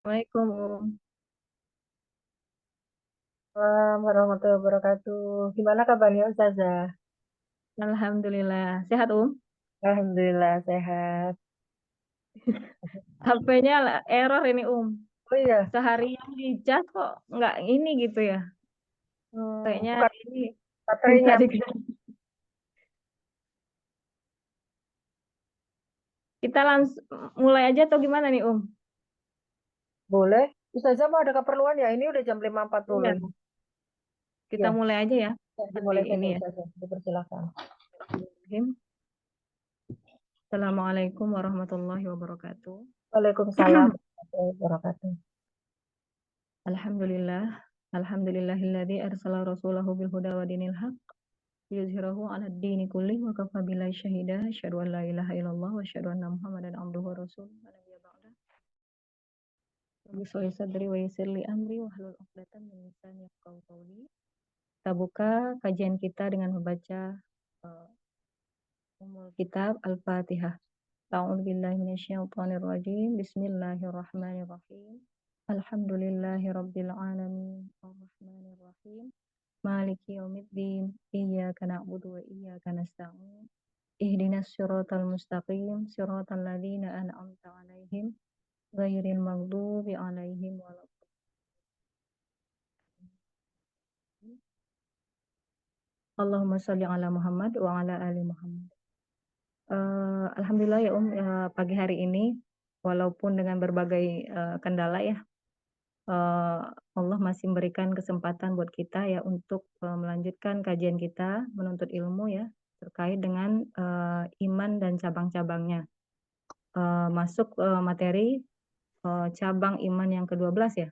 Assalamualaikum, Om. Assalamualaikum warahmatullahi wabarakatuh. Gimana kabarnya Ustazah? Alhamdulillah. Sehat, Om? Alhamdulillah sehat. HP-nya error ini, Om. Oh iya, Seharian dicas kok nggak ini gitu ya. Kayaknya bukan ini minta baterainya. diganti. Kita langsung mulai aja atau gimana nih, Om? Boleh? Ustazah mau ada keperluan ya? Ini udah jam 5.40 Iya, ini. kita Ya, mulai aja ya. ya, Nanti dimulai saja ini ya. Ustazah. Dipersilakan. Bismillahirrahmanirrahim. Assalamualaikum warahmatullahi wabarakatuh. Waalaikumsalam warahmatullahi wabarakatuh. Alhamdulillah. Alhamdulillahilladzi arsala rasulahu bil huda wa dinil haq liyuzhirahu 'ala ad-dini kullih wa kafa billahi syahida. Asyhadu an la ilaha illallah wa asyhadu anna Muhammadan abduhu wa rasuluh. La nabiyya ba'da. Rabbi shrah li sadri wa yassir li amri wahlul 'uqdatam min lisani yafqahu qawli. Kita buka kajian kita dengan membaca uh, Ummul Kitab Al-Fatihah. A'udzu billahi minasyaitonir rajim. Bismillahirrahmanirrahim. Alhamdulillahi rabbil alamin. Arrahmanir rahim. Maliki yaumiddin. Iyyaka na'budu wa iyyaka nasta'in. Ihdinas siratal mustaqim. Siratal ladzina an'amta 'alaihim ghairil maghdubi 'alaihim waladdallin. Allahumma sholli ala Muhammad wa ala ali Muhammad. Alhamdulillah ya pagi hari ini walaupun dengan berbagai kendala ya, eh, Allah masih memberikan kesempatan buat kita ya untuk melanjutkan kajian kita menuntut ilmu ya terkait dengan iman dan cabang-cabangnya. Masuk materi cabang iman yang ke-12 ya,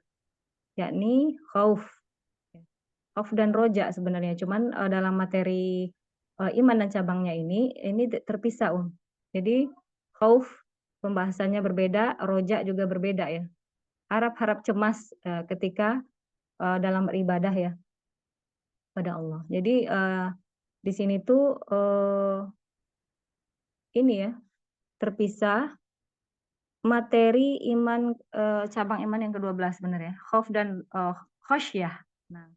yakni khauf. Khauf dan roja sebenarnya, cuman dalam materi iman dan cabangnya ini terpisah, Jadi khauf pembahasannya berbeda, roja juga berbeda ya. Harap-harap cemas ketika dalam beribadah ya pada Allah. Jadi di sini tuh ini ya terpisah materi iman cabang iman yang ke-12 sebenarnya, khauf dan khosyah. Nah,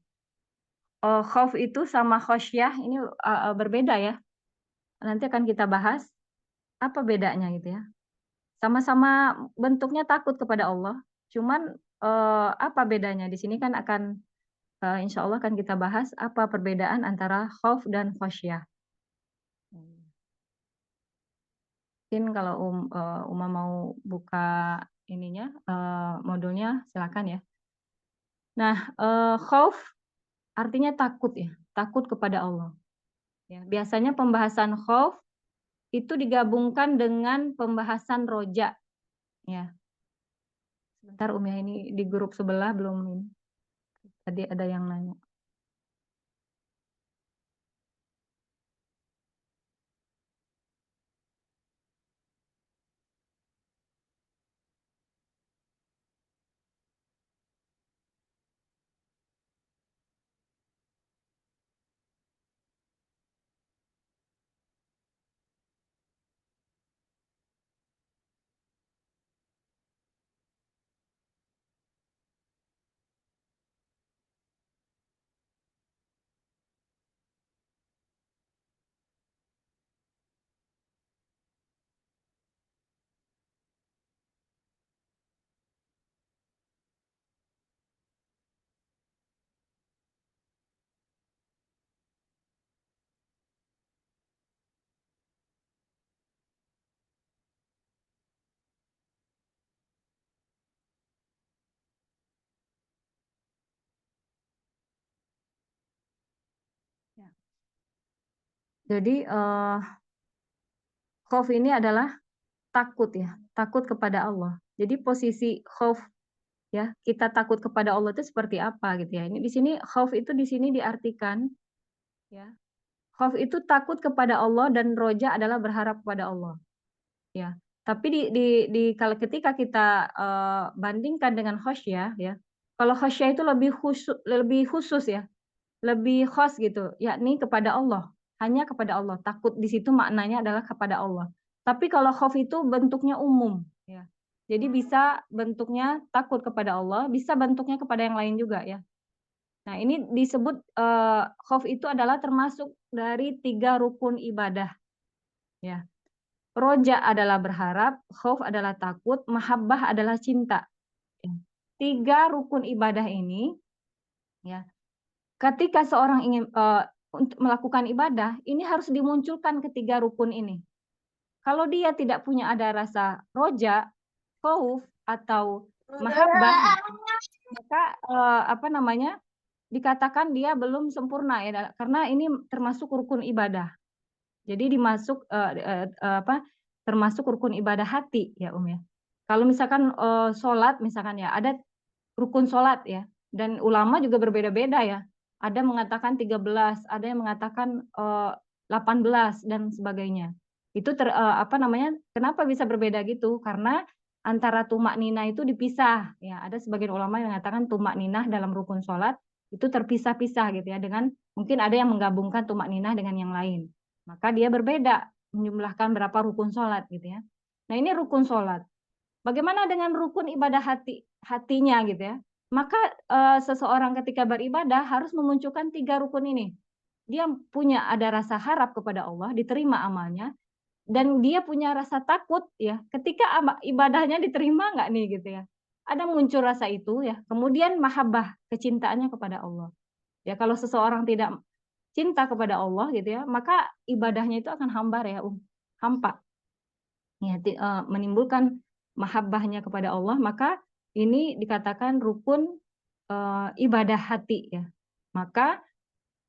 khauf itu sama khosyah ini berbeda ya. Nanti akan kita bahas apa bedanya gitu ya. Sama-sama bentuknya takut kepada Allah, cuman apa bedanya? Di sini kan akan insya Allah akan kita bahas apa perbedaan antara khauf dan khosyah. Mungkin kalau Uma mau buka ininya modulnya silakan ya. Nah, khauf artinya takut ya, takut kepada Allah. Ya, biasanya pembahasan khauf itu digabungkan dengan pembahasan roja. Ya, sebentar ya ini di grup sebelah belum ini. Tadi ada yang nanya. Ya. Jadi khauf ini adalah takut ya, takut kepada Allah. Jadi posisi khauf ya, kita takut kepada Allah itu seperti apa gitu ya. Ini di sini khauf itu di sini diartikan ya. Khauf itu takut kepada Allah dan roja adalah berharap kepada Allah. Ya. Tapi kalau ketika kita bandingkan dengan khasyah ya. Kalau khasyah itu lebih khusus ya, lebih khas gitu, yakni kepada Allah, hanya kepada Allah. Takut di situ maknanya adalah kepada Allah. Tapi kalau khauf itu bentuknya umum ya. Jadi bisa bentuknya takut kepada Allah, bisa bentuknya kepada yang lain juga ya. Nah, ini disebut khauf itu adalah termasuk dari 3 rukun ibadah ya. Roja adalah berharap, khauf adalah takut, mahabbah adalah cinta. 3 rukun ibadah ini ya. Ketika seorang ingin untuk melakukan ibadah, ini harus dimunculkan ketiga rukun ini. Kalau dia tidak punya ada rasa roja, khauf atau mahabbah, maka apa namanya? Dikatakan dia belum sempurna ya, karena ini termasuk rukun ibadah. Jadi termasuk rukun ibadah hati ya ya. Kalau misalkan sholat misalkan ya, ada rukun sholat ya, dan ulama juga berbeda-beda ya. Ada mengatakan 13, ada yang mengatakan 18 dan sebagainya. Itu apa namanya? Kenapa bisa berbeda gitu? Karena antara tumak nina itu dipisah ya. Ada sebagian ulama yang mengatakan tumak ninah dalam rukun sholat itu terpisah-pisah gitu ya, dengan mungkin ada yang menggabungkan tumak ninah dengan yang lain. Maka dia berbeda menjumlahkan berapa rukun sholat gitu ya. Nah, ini rukun sholat. Bagaimana dengan rukun ibadah hatinya gitu ya? Maka seseorang ketika beribadah harus memunculkan 3 rukun ini. Dia punya ada rasa harap kepada Allah, diterima amalnya, dan dia punya rasa takut ya, ketika ibadahnya diterima nggak nih gitu ya. Ada muncul rasa itu ya. Kemudian mahabbah, kecintaannya kepada Allah. Ya, kalau seseorang tidak cinta kepada Allah gitu ya, maka ibadahnya itu akan hambar ya, hampa. Ya, menimbulkan mahabbahnya kepada Allah, maka ini dikatakan rukun ibadah hati ya. Maka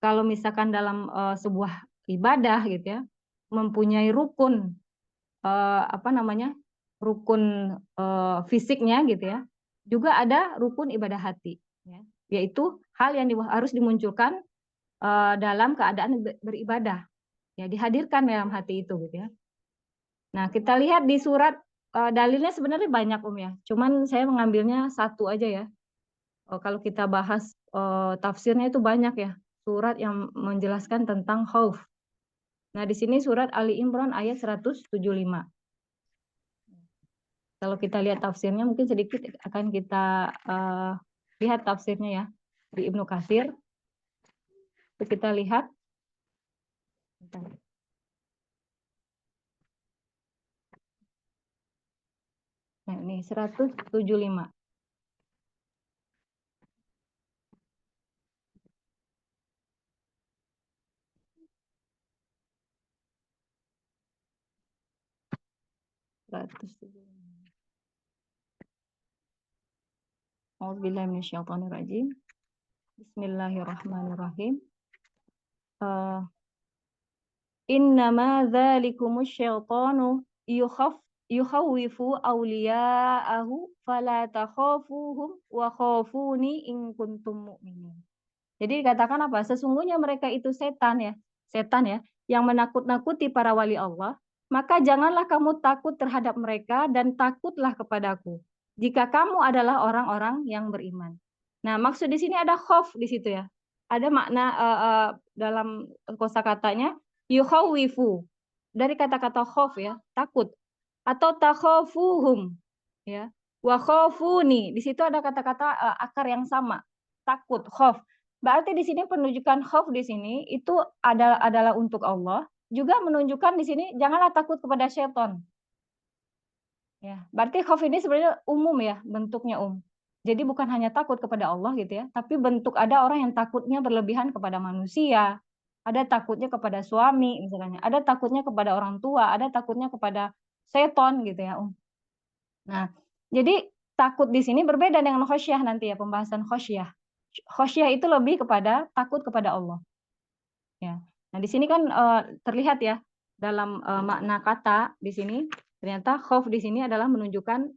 kalau misalkan dalam sebuah ibadah gitu ya, mempunyai rukun apa namanya? Rukun fisiknya gitu ya. Juga ada rukun ibadah hati ya. Yaitu hal yang harus dimunculkan dalam keadaan beribadah. Ya, dihadirkan dalam hati itu gitu ya. Nah, kita lihat di surat dalilnya sebenarnya banyak ya. Cuman saya mengambilnya satu aja ya. Kalau kita bahas tafsirnya itu banyak ya. Surat yang menjelaskan tentang khauf. Nah, di sini surat Ali Imran ayat 175. Kalau kita lihat tafsirnya mungkin sedikit akan kita lihat tafsirnya ya di Ibnu Katsir. Kita lihat. Nah, ini 175. Bismillahirrahmanirrahim. Innama dzalikumus syaitanu yukhawwifu awliya'ahu fala takhafuhum wa khafuni in kuntum mu'minin. Jadi dikatakan apa? Sesungguhnya mereka itu setan ya, yang menakut-nakuti para wali Allah. Maka janganlah kamu takut terhadap mereka dan takutlah kepadaku jika kamu adalah orang-orang yang beriman. Nah, maksud di sini ada khauf di situ ya. Ada makna dalam kosakatanya yukhawwifu. Dari kata-kata khauf ya, takut. Atau takhafuhum ya. Wa khafuni. Di situ ada kata-kata akar yang sama. Takut, khauf. Berarti di sini penunjukan khauf di sini itu adalah untuk Allah, juga menunjukkan di sini janganlah takut kepada syaitan. Ya, berarti khauf ini sebenarnya umum ya, bentuknya Jadi bukan hanya takut kepada Allah gitu ya, tapi bentuk ada orang yang takutnya berlebihan kepada manusia, ada takutnya kepada suami misalnya, ada takutnya kepada orang tua, ada takutnya kepada setan gitu ya, Nah, jadi takut di sini berbeda dengan khosyah nanti ya, pembahasan khosyah. Khosyah itu lebih kepada takut kepada Allah. Ya. Nah, di sini kan terlihat ya dalam makna kata di sini ternyata khauf di sini adalah menunjukkan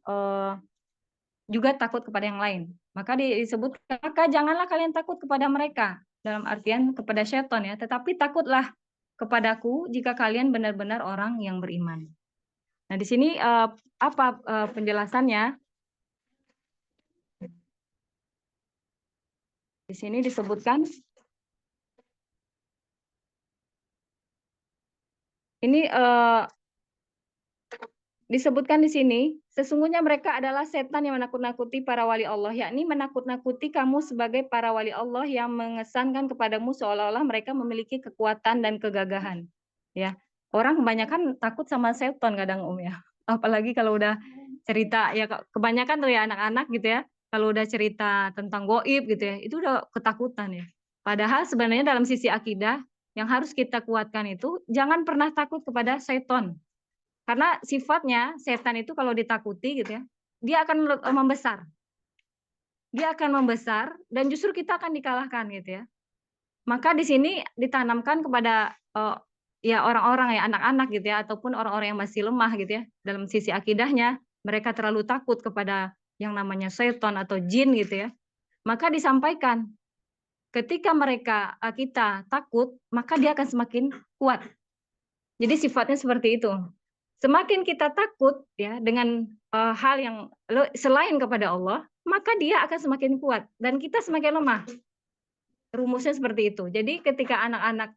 juga takut kepada yang lain. Maka disebut maka janganlah kalian takut kepada mereka dalam artian kepada syaitan ya, tetapi takutlah kepadaku jika kalian benar-benar orang yang beriman. Nah, di sini apa penjelasannya? Di sini disebutkan ini disebutkan di sini, sesungguhnya mereka adalah setan yang menakut-nakuti para wali Allah, yakni menakut-nakuti kamu sebagai para wali Allah yang mengesankan kepadamu seolah-olah mereka memiliki kekuatan dan kegagahan. Ya, orang kebanyakan takut sama setan kadang ya. Apalagi kalau udah cerita ya, kebanyakan tuh ya anak-anak gitu ya. Kalau udah cerita tentang goib gitu ya, itu udah ketakutan ya. Padahal sebenarnya dalam sisi akidah yang harus kita kuatkan itu jangan pernah takut kepada setan. Karena sifatnya setan itu kalau ditakuti gitu ya, dia akan membesar. Dia akan membesar dan justru kita akan dikalahkan gitu ya. Maka di sini ditanamkan kepada ya orang-orang ya anak-anak gitu ya ataupun orang-orang yang masih lemah gitu ya dalam sisi akidahnya, mereka terlalu takut kepada yang namanya setan atau jin gitu ya. Maka disampaikan ketika kita takut, maka dia akan semakin kuat. Jadi sifatnya seperti itu. Semakin kita takut ya dengan hal yang selain kepada Allah, maka dia akan semakin kuat dan kita semakin lemah. Rumusnya seperti itu. Jadi ketika anak-anak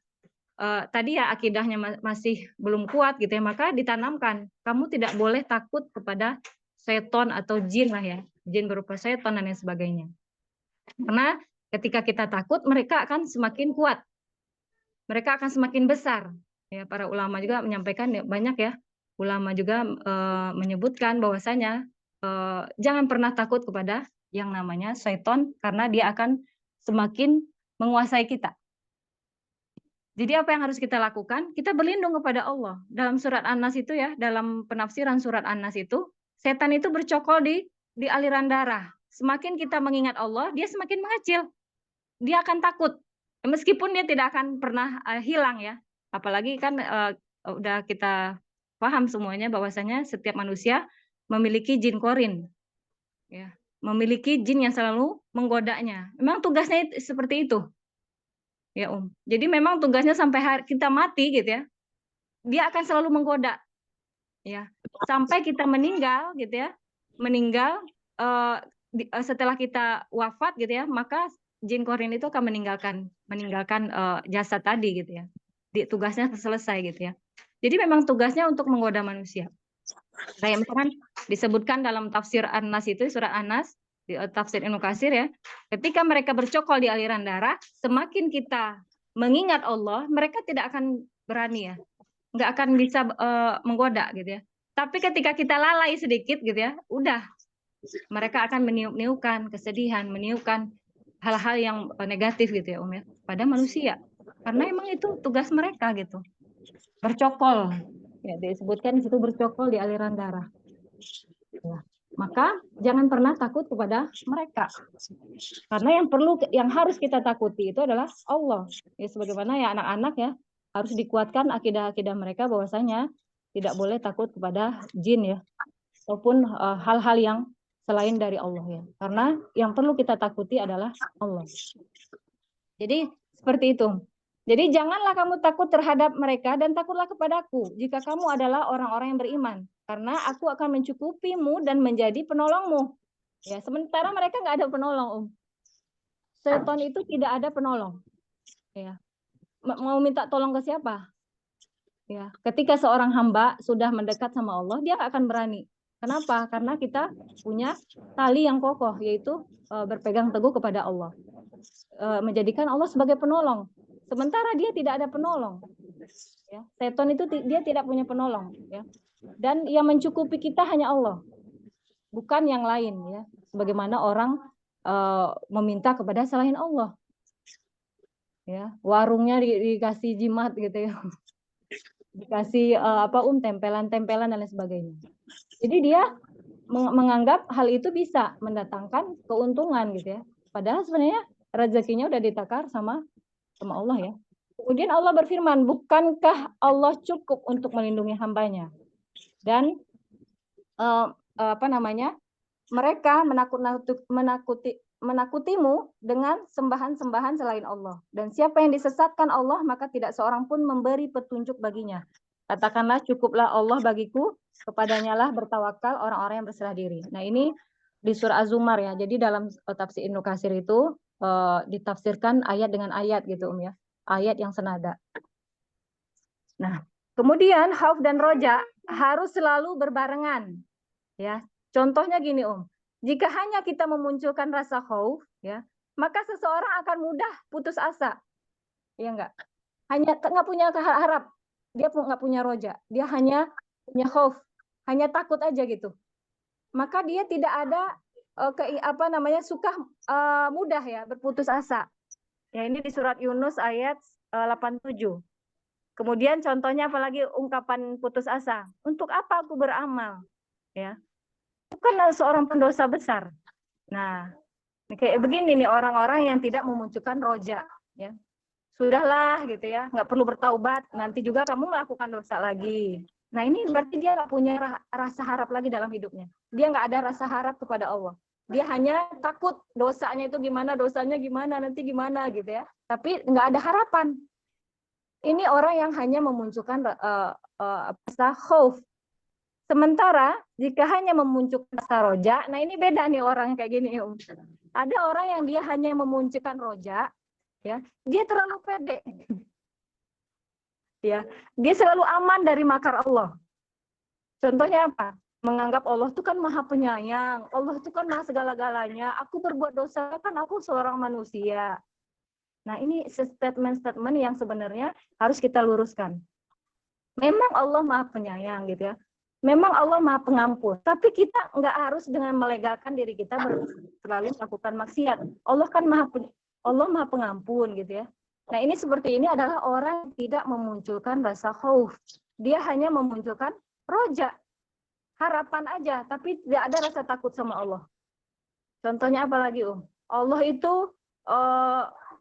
tadi ya akidahnya masih belum kuat gitu ya, maka ditanamkan kamu tidak boleh takut kepada setan atau jin lah ya, jin berupa setan dan lain sebagainya. Karena ketika kita takut, mereka akan semakin kuat, mereka akan semakin besar. Ya, para ulama juga menyampaikan ya, banyak ya ulama juga menyebutkan bahwasanya jangan pernah takut kepada yang namanya setan karena dia akan semakin menguasai kita. Jadi apa yang harus kita lakukan? Kita berlindung kepada Allah. Dalam surat An-Nas itu ya, dalam penafsiran surat An-Nas itu, setan itu bercokol di aliran darah. Semakin kita mengingat Allah, dia semakin mengecil. Dia akan takut. Meskipun dia tidak akan pernah hilang ya. Apalagi kan udah kita paham semuanya bahwasanya setiap manusia memiliki jin korin. Ya, memiliki jin yang selalu menggodanya. Memang tugasnya seperti itu. Ya, Jadi memang tugasnya sampai kita mati gitu ya. Dia akan selalu menggoda. Ya. Sampai kita meninggal gitu ya. Meninggal setelah kita wafat gitu ya, maka jin korin itu akan meninggalkan jasad tadi gitu ya. Tugasnya selesai gitu ya. Jadi memang tugasnya untuk menggoda manusia. Kayak misalkan disebutkan dalam tafsir An-Nas itu, surat An-Nas, di tafsir Ibnu Katsir ya, ketika mereka bercokol di aliran darah, semakin kita mengingat Allah, mereka tidak akan berani ya, nggak akan bisa menggoda gitu ya. Tapi ketika kita lalai sedikit gitu ya, udah mereka akan meniup-niupkan kesedihan, meniupkan hal-hal yang negatif gitu ya ya, pada manusia. Karena emang itu tugas mereka gitu. Bercokol. Ya, disebutkan di situ bercokol di aliran darah. Ya. Maka jangan pernah takut kepada mereka. Karena yang harus kita takuti itu adalah Allah. Ya, sebagaimana ya anak-anak ya harus dikuatkan akidah-akidah mereka bahwasanya tidak boleh takut kepada jin ya ataupun hal-hal yang selain dari Allah ya. Karena yang perlu kita takuti adalah Allah. Jadi seperti itu. Jadi janganlah kamu takut terhadap mereka dan takutlah kepadaku jika kamu adalah orang-orang yang beriman. Karena aku akan mencukupimu dan menjadi penolongmu. Ya, sementara mereka nggak ada penolong, Setan itu tidak ada penolong. Ya. Mau minta tolong ke siapa? Ya, ketika seorang hamba sudah mendekat sama Allah, dia akan berani. Kenapa? Karena kita punya tali yang kokoh, yaitu berpegang teguh kepada Allah. Menjadikan Allah sebagai penolong. Sementara dia tidak ada penolong. Ya. Setan itu dia tidak punya penolong. Ya. Dan yang mencukupi kita hanya Allah. Bukan yang lain. Ya. Sebagaimana orang meminta kepada selain Allah. Ya. Warungnya dikasih jimat gitu ya. Dikasih tempelan-tempelan dan lain sebagainya. Jadi dia menganggap hal itu bisa mendatangkan keuntungan gitu ya. Padahal sebenarnya rezekinya udah ditakar sama Allah ya. Kemudian Allah berfirman, bukankah Allah cukup untuk melindungi hambanya? Dan mereka menakutimu dengan sembahan-sembahan selain Allah. Dan siapa yang disesatkan Allah, maka tidak seorang pun memberi petunjuk baginya. Katakanlah, cukuplah Allah bagiku, kepadanya lah bertawakal orang-orang yang berserah diri. Nah ini di surah Az-Zumar ya. Jadi dalam tafsir Ibnu Katsir itu ditafsirkan ayat dengan ayat gitu ya. Ayat yang senada. Nah, Kemudian khauf dan roja harus selalu berbarengan. Ya, contohnya gini jika hanya kita memunculkan rasa khauf, ya, maka seseorang akan mudah putus asa, ya enggak? Hanya nggak punya harap, dia nggak punya roja, dia hanya punya khauf, hanya takut aja gitu. Maka dia tidak ada suka mudah ya berputus asa. Ya ini di surat Yunus ayat 87. Kemudian contohnya apalagi ungkapan putus asa. Untuk apa aku beramal? Ya, bukanlah seorang pendosa besar. Nah, kayak begini nih orang-orang yang tidak memunculkan roja. Ya, sudahlah gitu ya, nggak perlu bertaubat. Nanti juga kamu melakukan dosa lagi. Nah ini berarti dia nggak punya rasa harap lagi dalam hidupnya. Dia nggak ada rasa harap kepada Allah. Dia hanya takut dosanya itu gimana, dosanya gimana, nanti gimana gitu ya. Tapi nggak ada harapan. Ini orang yang hanya memunculkan rasa khauf. Sementara jika hanya memunculkan rasa roja, nah ini beda nih orang kayak gini. Ada orang yang dia hanya memunculkan roja, ya, dia terlalu pede. Ya, dia selalu aman dari makar Allah. Contohnya apa? Menganggap Allah itu kan maha penyayang, Allah itu kan maha segala-galanya. Aku berbuat dosa kan aku seorang manusia. Nah ini statement-statement yang sebenarnya harus kita luruskan. Memang Allah maha penyayang gitu ya. Memang Allah maha pengampun. Tapi kita nggak harus dengan melegakan diri kita selalu melakukan maksiat. Allah kan Allah maha pengampun gitu ya. Nah ini seperti ini adalah orang yang tidak memunculkan rasa khauf. Dia hanya memunculkan roja. Harapan aja, tapi tidak ada rasa takut sama Allah. Contohnya apa lagi Allah itu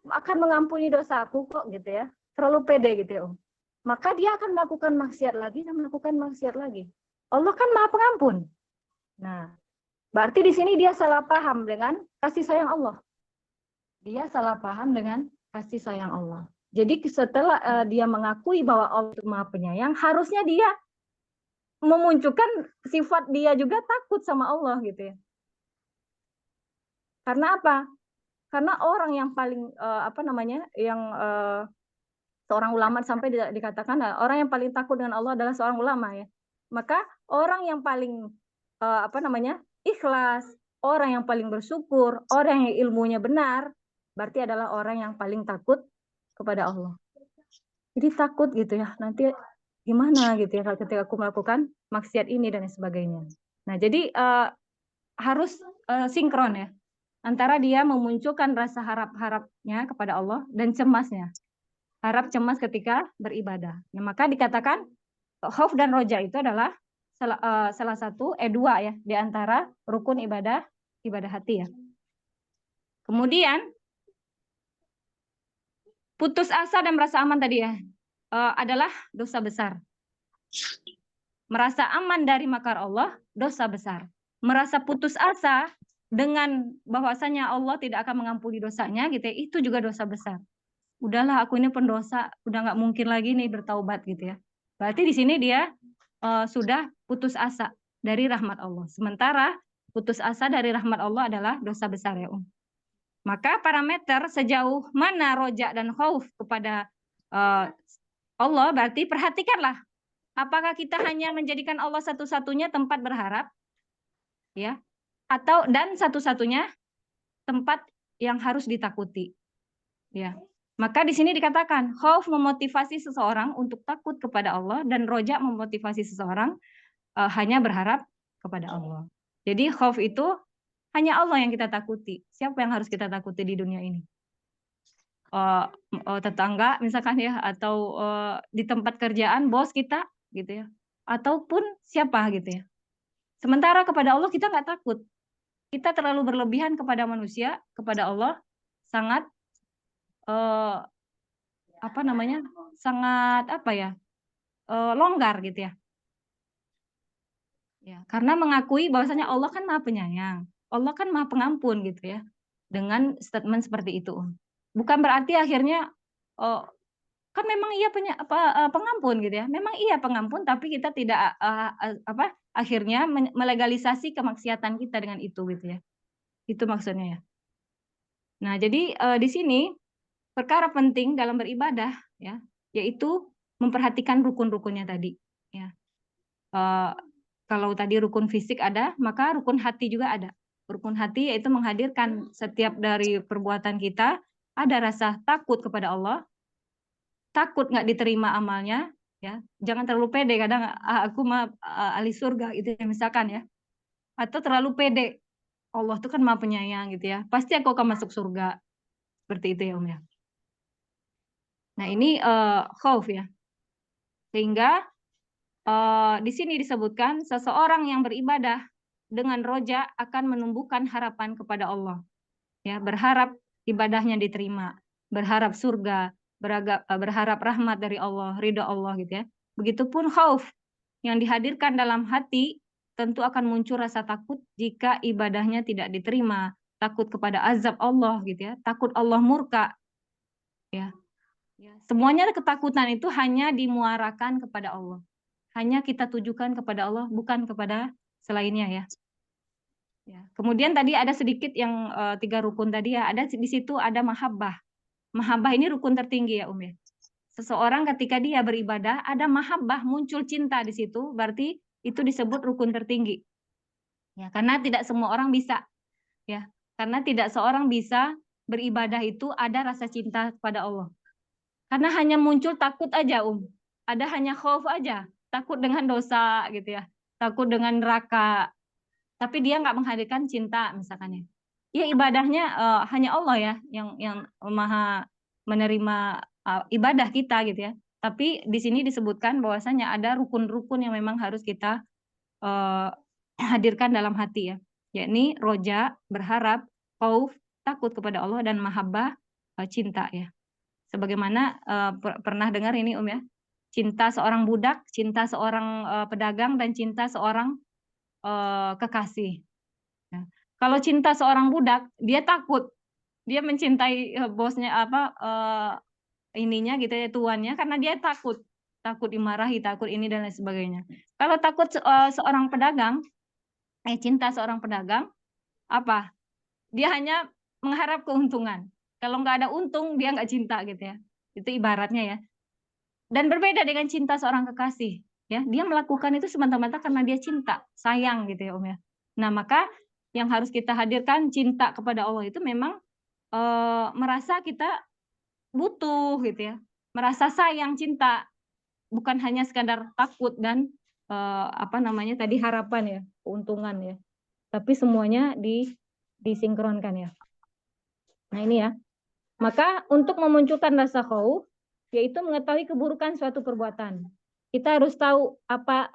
akan mengampuni dosaku kok gitu ya. Terlalu pede gitu ya Maka dia akan melakukan maksiat lagi dan melakukan maksiat lagi. Allah kan maha pengampun. Nah, berarti di sini dia salah paham dengan kasih sayang Allah. Dia salah paham dengan kasih sayang Allah. Jadi setelah dia mengakui bahwa Allah itu maha penyayang, harusnya dia memunculkan sifat dia juga takut sama Allah gitu ya. Karena apa? Karena orang yang paling seorang ulama sampai dikatakan orang yang paling takut dengan Allah adalah seorang ulama ya. Maka orang yang paling ikhlas, orang yang paling bersyukur, orang yang ilmunya benar, berarti adalah orang yang paling takut kepada Allah. Jadi takut gitu ya, nanti gimana gitu ya ketika aku melakukan maksiat ini dan sebagainya. Nah jadi harus sinkron ya antara dia memunculkan rasa harap-harapnya kepada Allah dan cemasnya. Harap cemas ketika beribadah. Ya, maka dikatakan khauf dan roja itu adalah salah satu dua ya di antara rukun ibadah hati ya. Kemudian putus asa dan merasa aman tadi ya adalah dosa besar. Merasa aman dari makar Allah dosa besar. Merasa putus asa dengan bahwasanya Allah tidak akan mengampuni dosanya gitu ya, itu juga dosa besar. Udahlah aku ini pendosa, udah nggak mungkin lagi nih bertaubat gitu ya. Berarti di sini dia sudah putus asa dari rahmat Allah. Sementara putus asa dari rahmat Allah adalah dosa besar ya Maka parameter sejauh mana roja dan khauf kepada Allah berarti perhatikanlah apakah kita hanya menjadikan Allah satu-satunya tempat berharap ya dan satu-satunya tempat yang harus ditakuti ya. Maka di sini dikatakan khauf memotivasi seseorang untuk takut kepada Allah dan roja memotivasi seseorang hanya berharap kepada Allah. Jadi khauf itu hanya Allah yang kita takuti. Siapa yang harus kita takuti di dunia ini? Tetangga misalkan ya, atau di tempat kerjaan bos kita gitu ya, ataupun siapa gitu ya. Sementara kepada Allah kita nggak takut. Kita terlalu berlebihan kepada manusia, kepada Allah sangat longgar gitu ya. Ya, karena mengakui bahwasanya Allah kan maha penyayang, Allah kan maha pengampun gitu ya. Dengan statement seperti itu. Bukan berarti akhirnya kan memang ia pengampun gitu ya. Memang ia pengampun tapi kita tidak akhirnya melegalisasi kemaksiatan kita dengan itu gitu ya. Itu maksudnya ya. Nah, jadi di sini perkara penting dalam beribadah ya, yaitu memperhatikan rukun-rukunnya tadi. Ya. Kalau tadi rukun fisik ada, maka rukun hati juga ada. Rukun hati yaitu menghadirkan setiap dari perbuatan kita ada rasa takut kepada Allah, takut nggak diterima amalnya, ya. Jangan terlalu pede. Kadang aku mah ahli surga gitu ya, misalkan ya. Atau terlalu pede. Allah tuh kan Maha Penyayang gitu ya. Pasti aku akan masuk surga. Seperti itu ya ya. Nah, ini khauf ya. Sehingga di sini disebutkan seseorang yang beribadah dengan roja akan menumbuhkan harapan kepada Allah. Ya, berharap ibadahnya diterima, berharap surga, berharap rahmat dari Allah, ridha Allah gitu ya. Begitupun khauf yang dihadirkan dalam hati tentu akan muncul rasa takut jika ibadahnya tidak diterima, takut kepada azab Allah gitu ya, takut Allah murka ya. Semuanya ketakutan itu hanya dimuarakan kepada Allah. Hanya kita tujukan kepada Allah, bukan kepada selainnya ya. Ya. Kemudian tadi ada sedikit yang 3 rukun tadi ya, ada di situ ada mahabbah. Mahabbah ini rukun tertinggi ya ya. Seseorang ketika dia beribadah ada mahabbah, muncul cinta di situ, berarti itu disebut rukun tertinggi. Ya, karena tidak semua orang bisa ya. Karena tidak seorang bisa beribadah itu ada rasa cinta kepada Allah. Karena hanya muncul takut aja, Ada hanya khauf aja, takut dengan dosa gitu ya. Takut dengan neraka. Tapi dia nggak menghadirkan cinta misalkan ya. Ya ibadahnya hanya Allah ya yang Maha menerima ibadah kita gitu ya. Tapi di sini disebutkan bahwasanya ada rukun-rukun yang memang harus kita hadirkan dalam hati ya. Yakni roja, berharap, khauf, takut kepada Allah dan mahabbah, cinta ya. Sebagaimana pernah dengar ini ya, cinta seorang budak, cinta seorang pedagang, dan cinta seorang kekasih. Nah, kalau cinta seorang budak, dia takut, dia mencintai bosnya ininya gitu ya, tuannya, karena dia takut dimarahi, takut ini dan lain sebagainya. Kalau takut seorang pedagang, cinta seorang pedagang, apa? Dia hanya mengharap keuntungan. Kalau nggak ada untung, dia nggak cinta gitu ya. Itu ibaratnya ya. Dan berbeda dengan cinta seorang kekasih, ya. Dia melakukan itu semata-mata karena dia cinta, sayang gitu ya, ya. Nah, maka yang harus kita hadirkan cinta kepada Allah itu memang merasa kita butuh gitu ya. Merasa sayang, cinta, bukan hanya sekadar takut dan tadi harapan ya, keuntungan ya. Tapi semuanya disinkronkan ya. Nah, ini ya. Maka untuk memunculkan rasa khauf yaitu mengetahui keburukan suatu perbuatan. Kita harus tahu apa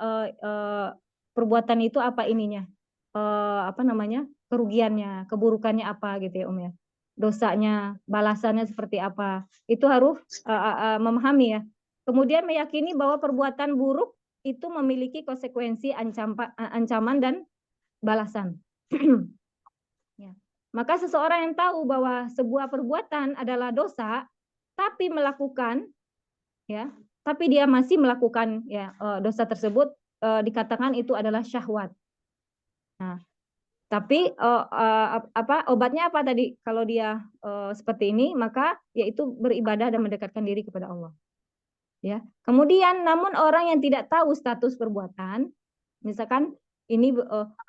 perbuatan itu apa ininya. Kerugiannya, keburukannya apa gitu ya, ya. Dosanya, balasannya seperti apa. Itu harus memahami ya. Kemudian meyakini bahwa perbuatan buruk itu memiliki konsekuensi ancaman dan balasan. Ya. Maka seseorang yang tahu bahwa sebuah perbuatan adalah dosa, tapi dia masih melakukan ya dosa tersebut, dikatakan itu adalah syahwat. Nah, tapi obatnya apa tadi? Kalau dia seperti ini, maka yaitu beribadah dan mendekatkan diri kepada Allah. Ya. Kemudian, namun orang yang tidak tahu status perbuatan, misalkan ini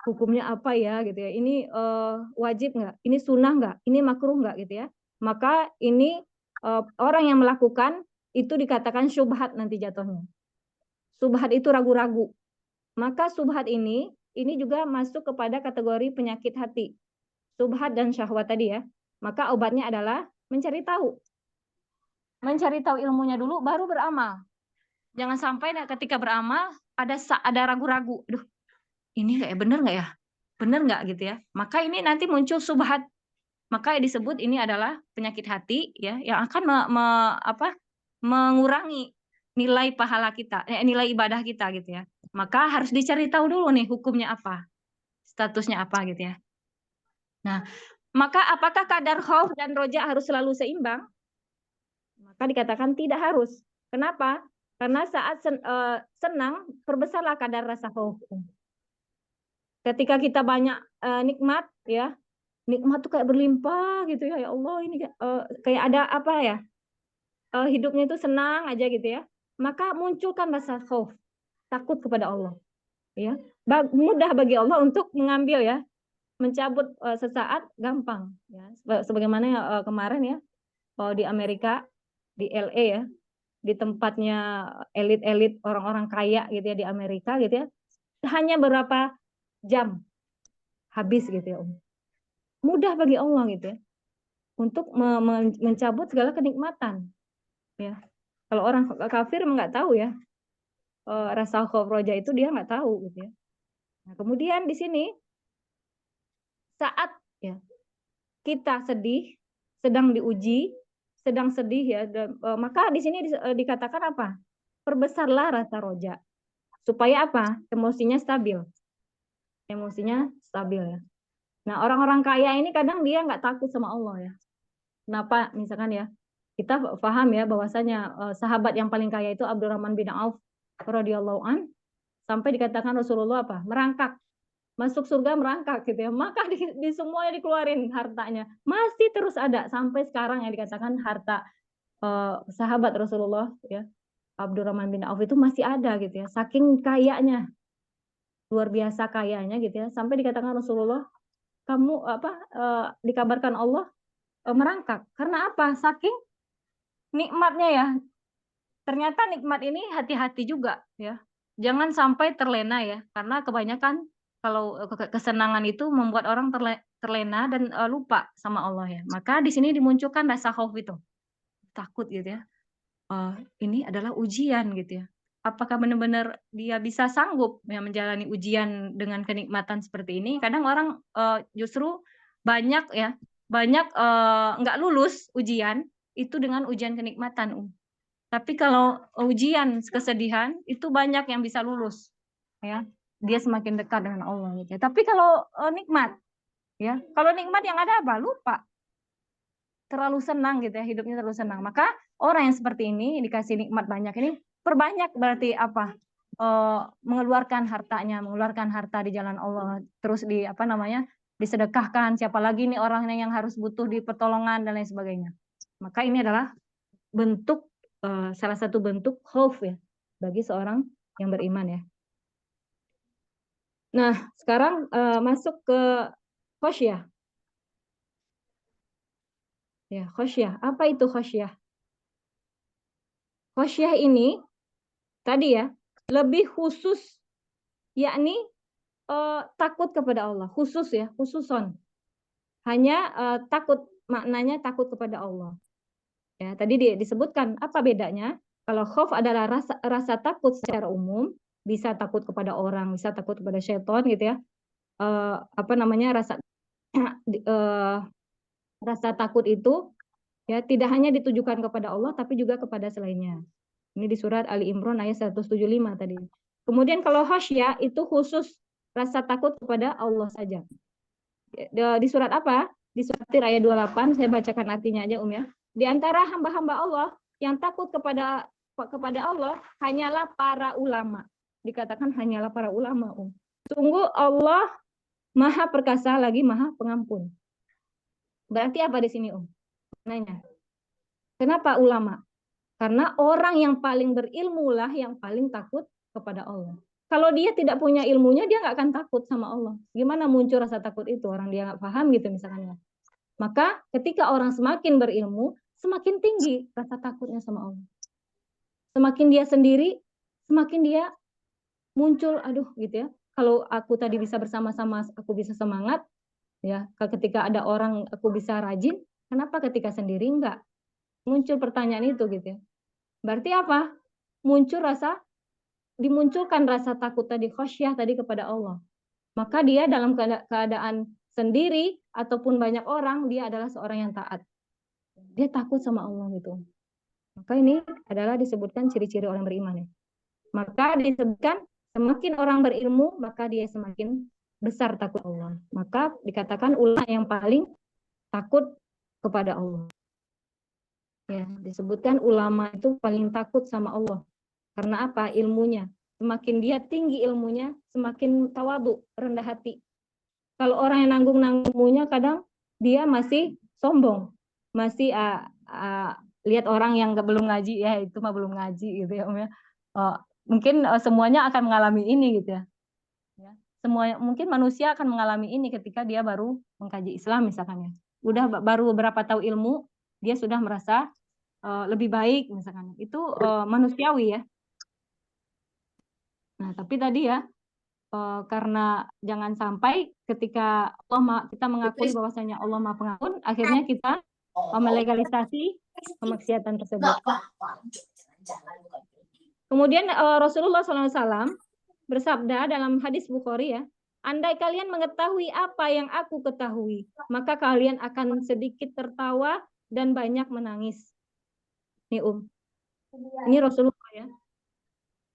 hukumnya apa ya gitu ya, ini wajib nggak, ini sunnah nggak, ini makruh nggak gitu ya, maka ini orang yang melakukan itu dikatakan syubhat nanti jatuhnya. Syubhat itu ragu-ragu. Maka syubhat ini juga masuk kepada kategori penyakit hati. Syubhat dan syahwat tadi ya. Maka obatnya adalah mencari tahu. Mencari tahu ilmunya dulu baru beramal. Jangan sampai ketika beramal ada ragu-ragu. Aduh, ini nggak ya, bener nggak ya? Bener nggak gitu ya? Maka ini nanti muncul syubhat. Maka disebut ini adalah penyakit hati ya, yang akan mengurangi nilai pahala kita, nilai ibadah kita gitu ya. Maka harus dicari tahu dulu nih hukumnya apa, statusnya apa gitu ya. Nah, maka apakah kadar khauf dan roja harus selalu seimbang? Maka dikatakan tidak harus. Kenapa? Karena saat senang, perbesarlah kadar rasa khauf. Ketika kita banyak nikmat ya, nikmat tuh kayak berlimpah gitu ya, ya Allah ini kayak ada apa ya, hidupnya itu senang aja gitu ya. maka munculkan rasa khauf, takut kepada Allah. Ya, mudah bagi Allah untuk mengambil ya, mencabut sesaat gampang. Ya, sebagaimana kemarin ya, di Amerika, di LA ya, di tempatnya elit-elit orang-orang kaya gitu ya di Amerika gitu ya, hanya beberapa jam habis gitu ya, mudah bagi Allah gitu ya untuk mencabut segala kenikmatan ya. Kalau orang kafir nggak tahu ya, rasa khauf roja itu dia nggak tahu gitu ya. Nah, kemudian di sini saat ya kita sedih, sedang diuji, sedang sedih ya, maka di sini dikatakan apa? Perbesarlah rasa roja supaya apa? Emosinya stabil. Emosinya stabil ya. Nah, orang-orang kaya ini kadang dia nggak takut sama Allah ya. Kenapa? Misalkan ya, kita paham ya bahwasanya sahabat yang paling kaya itu Abdurrahman bin Auf radhiyallahu an, sampai dikatakan Rasulullah apa? Merangkak, masuk surga merangkak gitu ya. Maka di semuanya dikeluarin hartanya. Masih terus ada sampai sekarang yang dikatakan harta sahabat Rasulullah ya. Abdurrahman bin Auf itu masih ada gitu ya. Saking kayanya, luar biasa kayanya gitu ya. Sampai dikatakan Rasulullah, kamu dikabarkan Allah merangkak. Karena apa? Saking nikmatnya ya. Ternyata nikmat ini hati-hati juga ya. Jangan sampai terlena ya. Karena kebanyakan kalau kesenangan itu membuat orang terlena dan lupa sama Allah ya. Maka di sini dimunculkan rasa khauf itu. Takut gitu ya. Ini adalah ujian gitu ya. Apakah benar-benar dia bisa sanggup ya menjalani ujian dengan kenikmatan seperti ini? Kadang orang justru banyak ya, banyak nggak lulus ujian itu dengan ujian kenikmatan. Tapi kalau ujian kesedihan itu banyak yang bisa lulus, ya. Dia semakin dekat dengan Allah gitu. Tapi kalau nikmat, ya, kalau nikmat yang ada apa? Lupa. Terlalu senang gitu ya, hidupnya terlalu senang. Maka orang yang seperti ini dikasih nikmat banyak ini perbanyak berarti apa? Mengeluarkan hartanya, mengeluarkan harta di jalan Allah, terus disedekahkan. Siapa lagi nih orang yang harus butuh di pertolongan dan lain sebagainya. Maka ini adalah bentuk salah satu bentuk khauf ya bagi seorang yang beriman ya. Nah, sekarang masuk ke khosyah. Ya, khosyah. Apa itu khosyah? Khosyah ini tadi ya, lebih khusus, yakni takut kepada Allah, khusus ya, khususon. Hanya takut, maknanya takut kepada Allah. Ya, tadi disebutkan apa bedanya? Kalau khauf adalah rasa takut secara umum, bisa takut kepada orang, bisa takut kepada syaitan gitu ya. Rasa takut itu ya tidak hanya ditujukan kepada Allah tapi juga kepada selainnya. Ini di surat Ali Imran ayat 175 tadi. Kemudian kalau khasyah itu khusus rasa takut kepada Allah saja. Di surat apa? Di surat ayat 28, saya bacakan artinya aja ya. Di antara hamba-hamba Allah yang takut kepada Allah hanyalah para ulama. Dikatakan hanyalah para ulama. Sungguh Allah Maha Perkasa lagi Maha Pengampun. Berarti apa di sini Nanya. Kenapa ulama? Karena orang yang paling berilmu lah yang paling takut kepada Allah. Kalau dia tidak punya ilmunya, dia nggak akan takut sama Allah. Gimana muncul rasa takut itu? Orang dia nggak paham gitu misalnya. Maka ketika orang semakin berilmu, semakin tinggi rasa takutnya sama Allah. Semakin dia sendiri, semakin dia muncul, aduh gitu ya. Kalau aku tadi bisa bersama-sama, aku bisa semangat. Ya, ketika ada orang aku bisa rajin, kenapa ketika sendiri enggak? Muncul pertanyaan itu gitu ya. Berarti apa? Dimunculkan rasa takut tadi, khosyah tadi kepada Allah. Maka dia dalam keadaan sendiri ataupun banyak orang, dia adalah seorang yang taat. Dia takut sama Allah gitu. Maka ini adalah disebutkan ciri-ciri orang beriman ya. Maka disebutkan semakin orang berilmu, maka dia semakin besar takut Allah. Maka dikatakan ulama yang paling takut kepada Allah. Ya, disebutkan ulama itu paling takut sama Allah. Karena apa? Ilmunya. Semakin dia tinggi ilmunya, semakin tawadu, rendah hati. Kalau orang yang nanggung ilmunya, kadang dia masih sombong, masih lihat orang yang belum ngaji, ya itu mah belum ngaji gitu ya Om ya. Mungkin semuanya akan mengalami ini gitu ya. Semua mungkin manusia akan mengalami ini ketika dia baru mengkaji Islam misalkan ya. Udah baru beberapa tahu ilmu, dia sudah merasa lebih baik misalkan. Itu manusiawi ya. Nah, tapi tadi ya karena jangan sampai ketika kita mengakui bahwasanya Allah Maha Pengampun, akhirnya kita melegalisasi kemaksiatan tersebut. Kemudian Rasulullah SAW bersabda dalam hadis Bukhari ya, andai kalian mengetahui apa yang aku ketahui, maka kalian akan sedikit tertawa dan banyak menangis. Nih ini Rasulullah ya.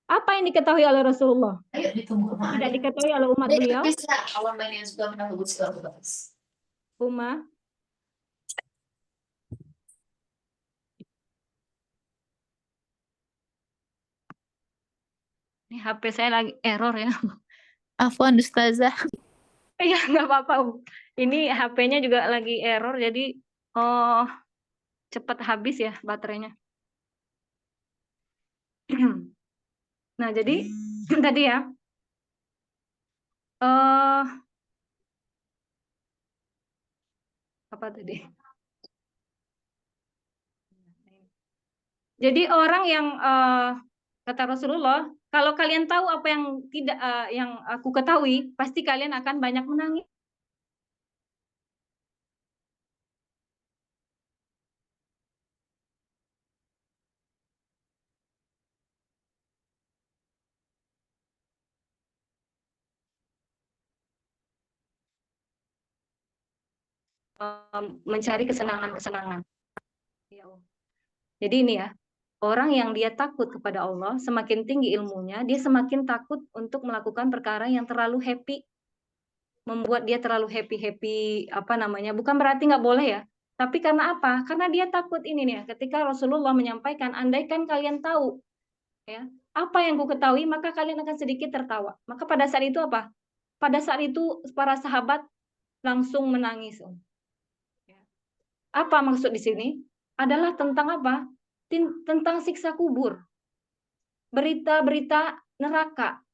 Apa yang diketahui oleh Rasulullah? Tidak diketahui oleh umat beliau. Umma. Ini HP saya lagi error ya. Afwan Ustazah. Iya, nggak apa-apa. Ini HP-nya juga lagi error, jadi cepat habis ya baterainya. Nah, jadi tadi ya. Apa tadi? Jadi orang yang kata Rasulullah, kalau kalian tahu apa yang tidak yang aku ketahui, pasti kalian akan banyak menangis. Mencari kesenangan-kesenangan. Jadi ini ya, orang yang dia takut kepada Allah, semakin tinggi ilmunya, dia semakin takut untuk melakukan perkara yang terlalu happy, membuat dia terlalu happy, apa namanya, bukan berarti nggak boleh ya, tapi karena apa? Karena dia takut ini nih, ketika Rasulullah menyampaikan, andaikan kalian tahu, ya, apa yang ku ketahui, maka kalian akan sedikit tertawa. Maka pada saat itu apa? Pada saat itu para sahabat langsung menangis. Apa maksud di sini? Adalah tentang apa? Tentang siksa kubur. Berita-berita neraka.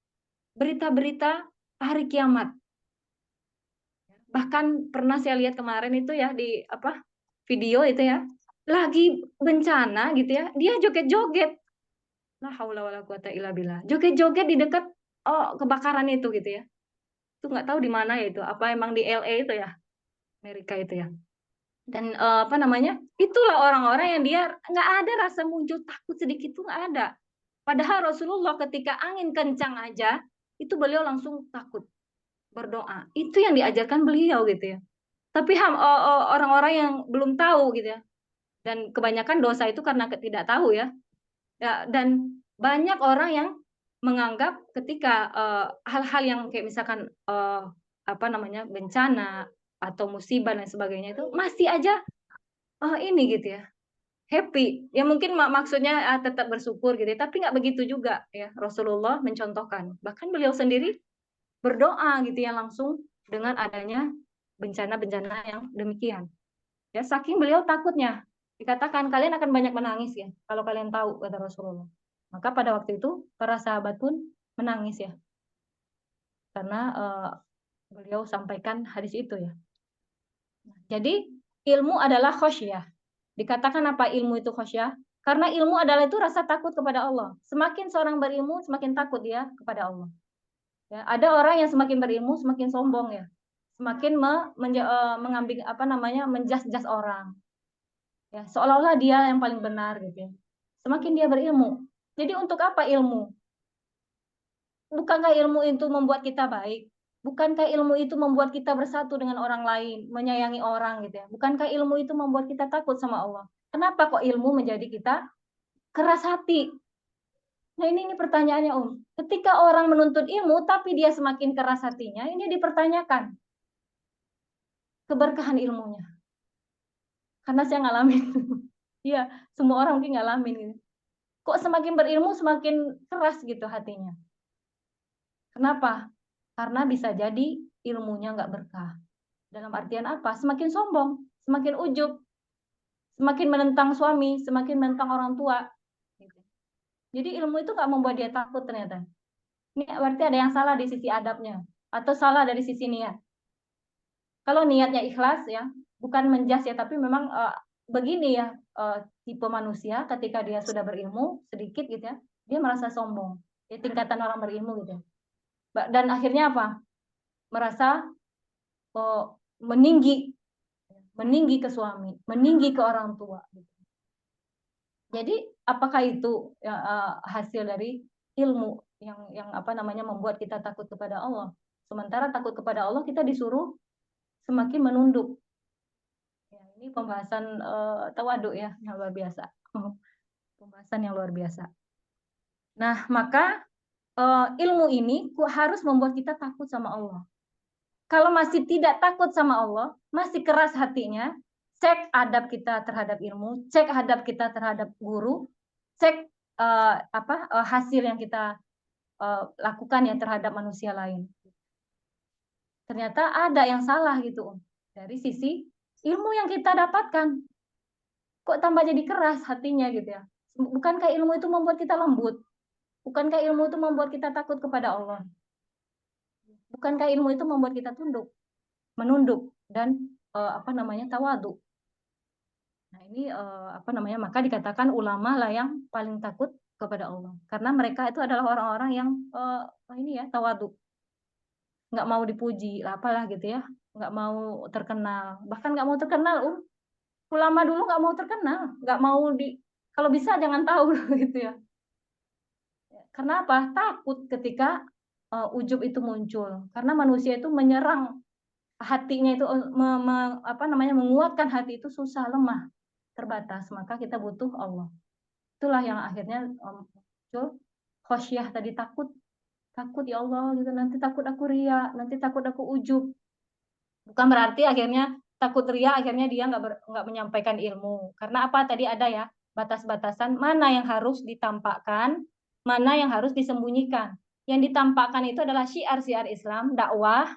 Berita-berita hari kiamat. Bahkan pernah saya lihat kemarin itu ya di apa? Video itu ya. Lagi bencana gitu ya. Dia joget-joget. La haula wala quwata illa billah. Joget-joget di dekat kebakaran itu gitu ya. Itu nggak tahu di mana ya itu. Apa emang di LA itu ya? Amerika itu ya. Dan apa namanya, itulah orang-orang yang dia nggak ada rasa muncul takut sedikit tuh nggak ada. Padahal Rasulullah ketika angin kencang aja itu beliau langsung takut berdoa. Itu yang diajarkan beliau gitu ya. Tapi orang-orang yang belum tahu gitu ya. Dan kebanyakan dosa itu karena tidak tahu ya. Dan banyak orang yang menganggap ketika hal-hal yang kayak misalkan apa namanya bencana atau musibah dan sebagainya itu masih aja ini gitu ya happy ya mungkin maksudnya tetap bersyukur gitu ya, tapi nggak begitu juga ya. Rasulullah mencontohkan bahkan beliau sendiri berdoa gitu ya langsung dengan adanya bencana-bencana yang demikian ya, saking beliau takutnya. Dikatakan kalian akan banyak menangis ya kalau kalian tahu, kata Rasulullah. Maka pada waktu itu para sahabat pun menangis ya karena beliau sampaikan hadis itu ya. Jadi ilmu adalah khosyah. Dikatakan apa ilmu itu khosyah? Karena ilmu adalah itu rasa takut kepada Allah. Semakin seorang berilmu, semakin takut dia kepada Allah. Ya, ada orang yang semakin berilmu, semakin sombong ya, semakin mengambil apa namanya menjas-jas orang. Ya, seolah-olah dia yang paling benar gitu ya. Semakin dia berilmu. Jadi untuk apa ilmu? Bukankah ilmu itu membuat kita baik? Bukankah ilmu itu membuat kita bersatu dengan orang lain, menyayangi orang gitu ya? Bukankah ilmu itu membuat kita takut sama Allah? Kenapa kok ilmu menjadi kita keras hati? Nah ini pertanyaannya Om. Ketika orang menuntut ilmu tapi dia semakin keras hatinya, ini dipertanyakan keberkahan ilmunya. Karena saya ngalamin. Iya, semua orang mungkin ngalamin gitu. Kok semakin berilmu semakin keras gitu hatinya. Kenapa? Karena bisa jadi ilmunya nggak berkah. Dalam artian apa? Semakin sombong, semakin ujub, semakin menentang suami, semakin menentang orang tua. Jadi ilmu itu nggak membuat dia takut ternyata. Ini berarti ada yang salah di sisi adabnya atau salah dari sisi niat. Kalau niatnya ikhlas ya, bukan menjas ya, tapi memang begini ya, tipe manusia ketika dia sudah berilmu sedikit gitu ya, dia merasa sombong. Ya, tingkatan orang berilmu gitu. Dan akhirnya apa? Merasa meninggi ke suami, meninggi ke orang tua. Gitu. Jadi apakah itu hasil dari ilmu yang apa namanya membuat kita takut kepada Allah? Sementara takut kepada Allah kita disuruh semakin menunduk. Ya, ini pembahasan tawaduk ya yang luar biasa. Pembahasan yang luar biasa. Nah, maka ilmu ini harus membuat kita takut sama Allah. Kalau masih tidak takut sama Allah, masih keras hatinya, cek adab kita terhadap ilmu, cek adab kita terhadap guru, cek hasil yang kita lakukan ya terhadap manusia lain. Ternyata ada yang salah gitu dari sisi ilmu yang kita dapatkan. Kok tambah jadi keras hatinya gitu ya? Bukankah ilmu itu membuat kita lembut? Bukankah ilmu itu membuat kita takut kepada Allah? Bukankah ilmu itu membuat kita menunduk dan tawadu? Nah, ini maka dikatakan ulama lah yang paling takut kepada Allah. Karena mereka itu adalah orang-orang yang tawadu. Nggak mau dipuji, apalah gitu ya. Nggak mau terkenal. Bahkan nggak mau terkenal, ulama dulu nggak mau terkenal. Nggak mau kalau bisa jangan tahu gitu ya. Karena apa? Takut ketika ujub itu muncul. Karena manusia itu menyerang hatinya itu menguatkan hati itu susah, lemah, terbatas. Maka kita butuh Allah. Itulah yang akhirnya muncul khosyah tadi, takut ya Allah gitu, nanti takut aku ria, nanti takut aku ujub. Bukan berarti akhirnya takut ria akhirnya dia nggak menyampaikan ilmu. Karena apa tadi ada ya batas-batasan mana yang harus ditampakkan, mana yang harus disembunyikan. Yang ditampakkan itu adalah syiar-syiar Islam, dakwah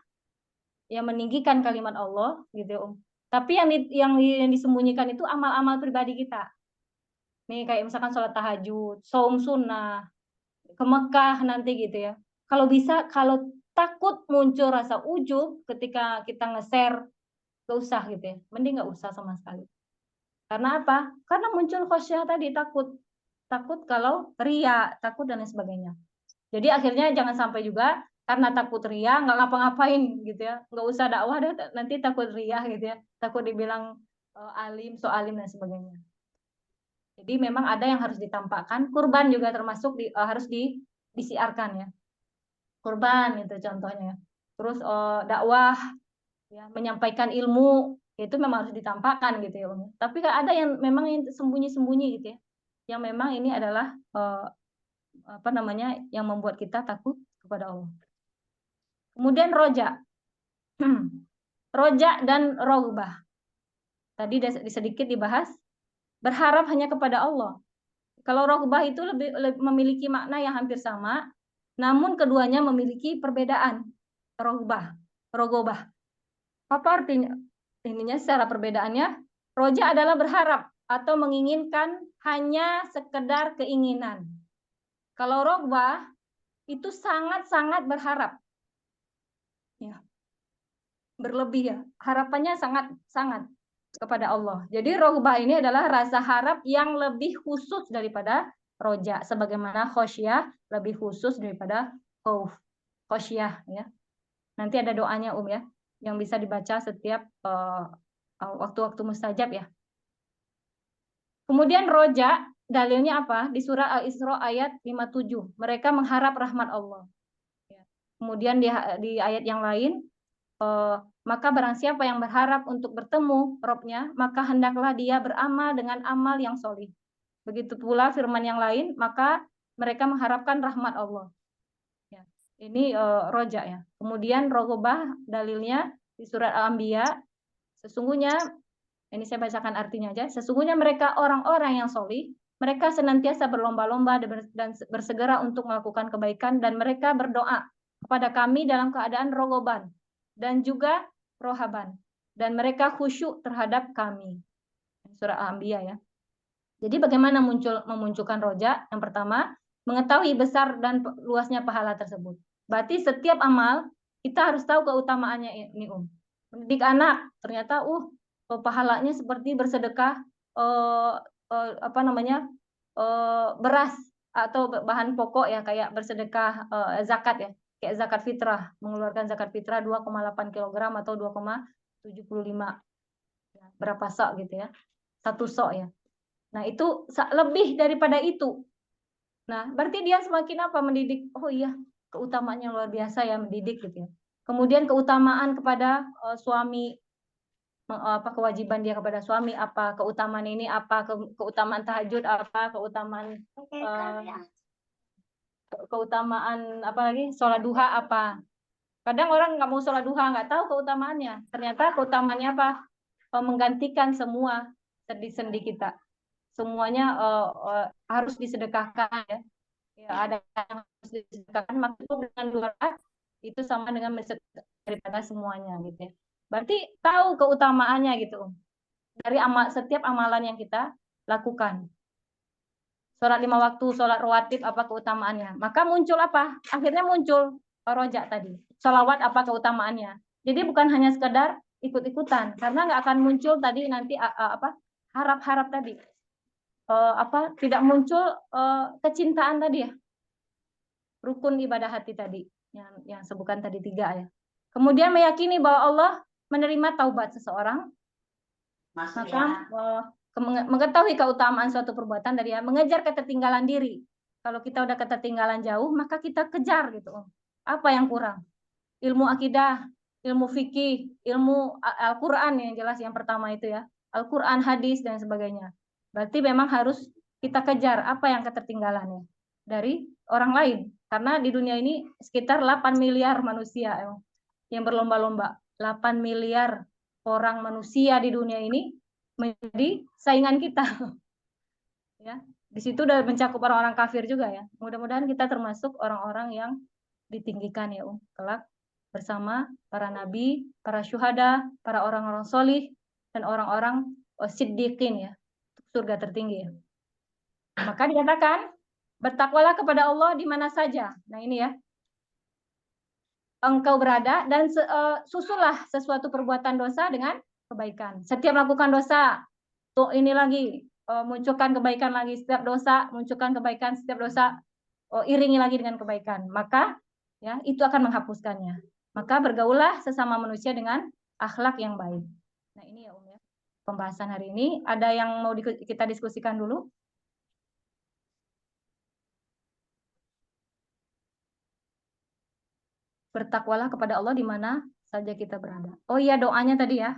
yang meninggikan kalimat Allah gitu. Tapi yang disembunyikan itu amal-amal pribadi kita. Nih kayak misalkan sholat tahajud, saum sunnah, ke Mekah nanti gitu ya. Kalau bisa, kalau takut muncul rasa ujub ketika kita nge-share, gak usah gitu ya. Mending gak usah sama sekali. Karena apa? Karena muncul khosyah tadi, takut kalau ria, takut dan lain sebagainya. Jadi akhirnya jangan sampai juga karena takut ria nggak ngapa-ngapain gitu ya, nggak usah dakwah deh, nanti takut ria gitu ya, takut dibilang alim, so alim dan sebagainya. Jadi memang ada yang harus ditampakkan, kurban juga termasuk harus disiarkan ya, kurban itu contohnya. Terus dakwah ya, menyampaikan ilmu itu memang harus ditampakkan gitu ya. Tapi ada yang memang sembunyi-sembunyi gitu ya, yang memang ini adalah yang membuat kita takut kepada Allah. Kemudian roja. Roja dan rogbah. Tadi sedikit dibahas. Berharap hanya kepada Allah. Kalau rogbah itu lebih memiliki makna yang hampir sama, namun keduanya memiliki perbedaan. Rogobah. Apa artinya? Ininya secara perbedaannya, roja adalah berharap atau menginginkan hanya sekedar keinginan. Kalau rogbah itu sangat-sangat berharap. Ya. Berlebih ya. Harapannya sangat-sangat kepada Allah. Jadi rogbah ini adalah rasa harap yang lebih khusus daripada roja. Sebagaimana khosyah lebih khusus daripada khauf. Khosyah ya. Nanti ada doanya ya, yang bisa dibaca setiap waktu-waktu mustajab ya. Kemudian roja, dalilnya apa? Di surah Al-Isra ayat 57. Mereka mengharap rahmat Allah. Kemudian di ayat yang lain, maka barang siapa yang berharap untuk bertemu Robnya, maka hendaklah dia beramal dengan amal yang solih. Begitu pula firman yang lain, maka mereka mengharapkan rahmat Allah. Ya, ini roja ya. Kemudian rogobah dalilnya di surat Al-Anbiya. Sesungguhnya, ini saya bacakan artinya aja. Sesungguhnya mereka orang-orang yang solih, mereka senantiasa berlomba-lomba dan bersegera untuk melakukan kebaikan, dan mereka berdoa kepada kami dalam keadaan rogoban dan juga rohaban, dan mereka khusyuk terhadap kami. surah Al-Anbiya ya. Jadi bagaimana memunculkan roja? Yang pertama, mengetahui besar dan luasnya pahala tersebut. Berarti setiap amal kita harus tahu keutamaannya ini, Mendidik anak, ternyata pahalanya seperti bersedekah beras atau bahan pokok ya, kayak bersedekah zakat ya, kayak zakat fitrah, mengeluarkan zakat fitrah 2,8 kg atau 2,75 berapa sok gitu ya, 1 sok ya. Nah itu lebih daripada itu. Nah berarti dia semakin apa, mendidik. Oh iya, keutamaannya luar biasa ya mendidik gitu ya. Kemudian keutamaan kepada suami, kewajiban dia kepada suami apa, keutamaan ini apa, keutamaan tahajud apa, keutamaan apa lagi, sholat duha apa. Kadang orang nggak mau sholat duha, nggak tahu keutamaannya. Ternyata keutamaannya apa? Menggantikan semua sendi-sendi kita. Semuanya harus disedekahkan ya. Ya, ada yang harus disedekahkan, maka itu dengan doa itu sama dengan mensedekahkan daripada semuanya gitu ya. Berarti tahu keutamaannya gitu dari setiap amalan yang kita lakukan. Sholat 5 waktu, sholat rawatib apa keutamaannya. Maka muncul apa? Akhirnya muncul rojak tadi. Sholawat apa keutamaannya. Jadi bukan hanya sekedar ikut-ikutan, karena nggak akan muncul tadi nanti harap-harap tadi. Tidak muncul kecintaan tadi ya, rukun ibadah hati tadi yang sebutkan tadi 3 ya. Kemudian meyakini bahwa Allah menerima taubat seseorang, maka mengetahui keutamaan suatu perbuatan dari mengejar ketertinggalan diri. Kalau kita udah ketertinggalan jauh, maka kita kejar gitu. Apa yang kurang? Ilmu akidah, ilmu fikih, ilmu Al-Quran yang jelas yang pertama itu ya, Al-Quran, hadis dan sebagainya. Berarti memang harus kita kejar apa yang ketertinggalannya dari orang lain. Karena di dunia ini sekitar 8 miliar manusia yang berlomba-lomba. 8 miliar orang manusia di dunia ini menjadi saingan kita. Ya, di situ udah mencakup orang-orang kafir juga ya. Mudah-mudahan kita termasuk orang-orang yang ditinggikan ya, kelak bersama para nabi, para syuhada, para orang-orang solih dan orang-orang siddiqin ya, surga tertinggi ya. Maka dikatakan bertakwalah kepada Allah di mana saja. Nah ini ya, engkau berada dan susulah sesuatu perbuatan dosa dengan kebaikan. Setiap melakukan dosa, tuh ini lagi munculkan kebaikan lagi, setiap dosa munculkan kebaikan, setiap dosa iringi lagi dengan kebaikan. Maka ya itu akan menghapuskannya. Maka bergaulah sesama manusia dengan akhlak yang baik. Nah ini ya ya, pembahasan hari ini. Ada yang mau kita diskusikan dulu? Bertakwalah kepada Allah di mana saja kita berada. Oh iya, doanya tadi ya.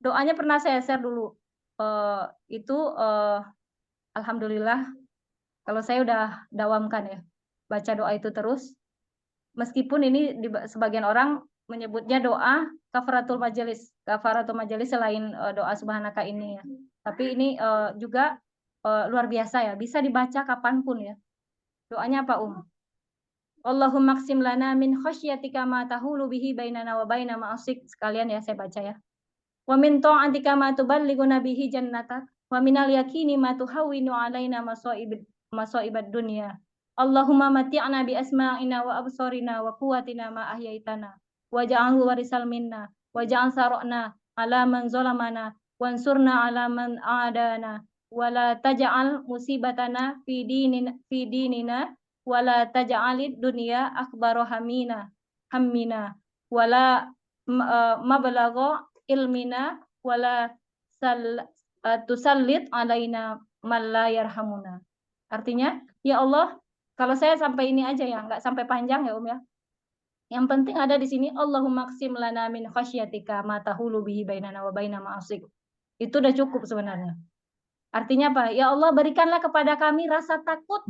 Doanya pernah saya share dulu. Alhamdulillah kalau saya udah dawamkan ya, baca doa itu terus. Meskipun ini sebagian orang menyebutnya doa kafaratul majelis. Kafaratul majelis selain doa subhanaka ini ya. Tapi ini juga luar biasa ya, bisa dibaca kapanpun ya. Doanya apa Allahumma qsim lana min khasyatika ma tahulu bihi bainana wa baina ma'asik. Sekalian ya saya baca ya. Wa min ta'atika ma tuballighuna bihi jannatak wa minal yaqini ma tuhawwinu alaina masa'ibad dunya. Allahumma mati'na bi asma'ina wa absarina wa quwwatina ma ahyaitana waj'alhu warisal minna waj'al sara'na ala man zalamana wansurna ala man a'adana wa la taj'al musibatana fi dinina wala taj'alid dunya akbaru hammina wala mablagha ilmina wala tusallit alaina man la yarhamuna. Artinya, ya Allah, kalau saya sampai ini aja ya, nggak sampai panjang ya ya. Yang penting ada di sini Allahumma qsim lana min khasyatika ma tahulu bihi bainana wa baina ma'asik. Itu udah cukup sebenarnya. Artinya apa? Ya Allah, berikanlah kepada kami rasa takut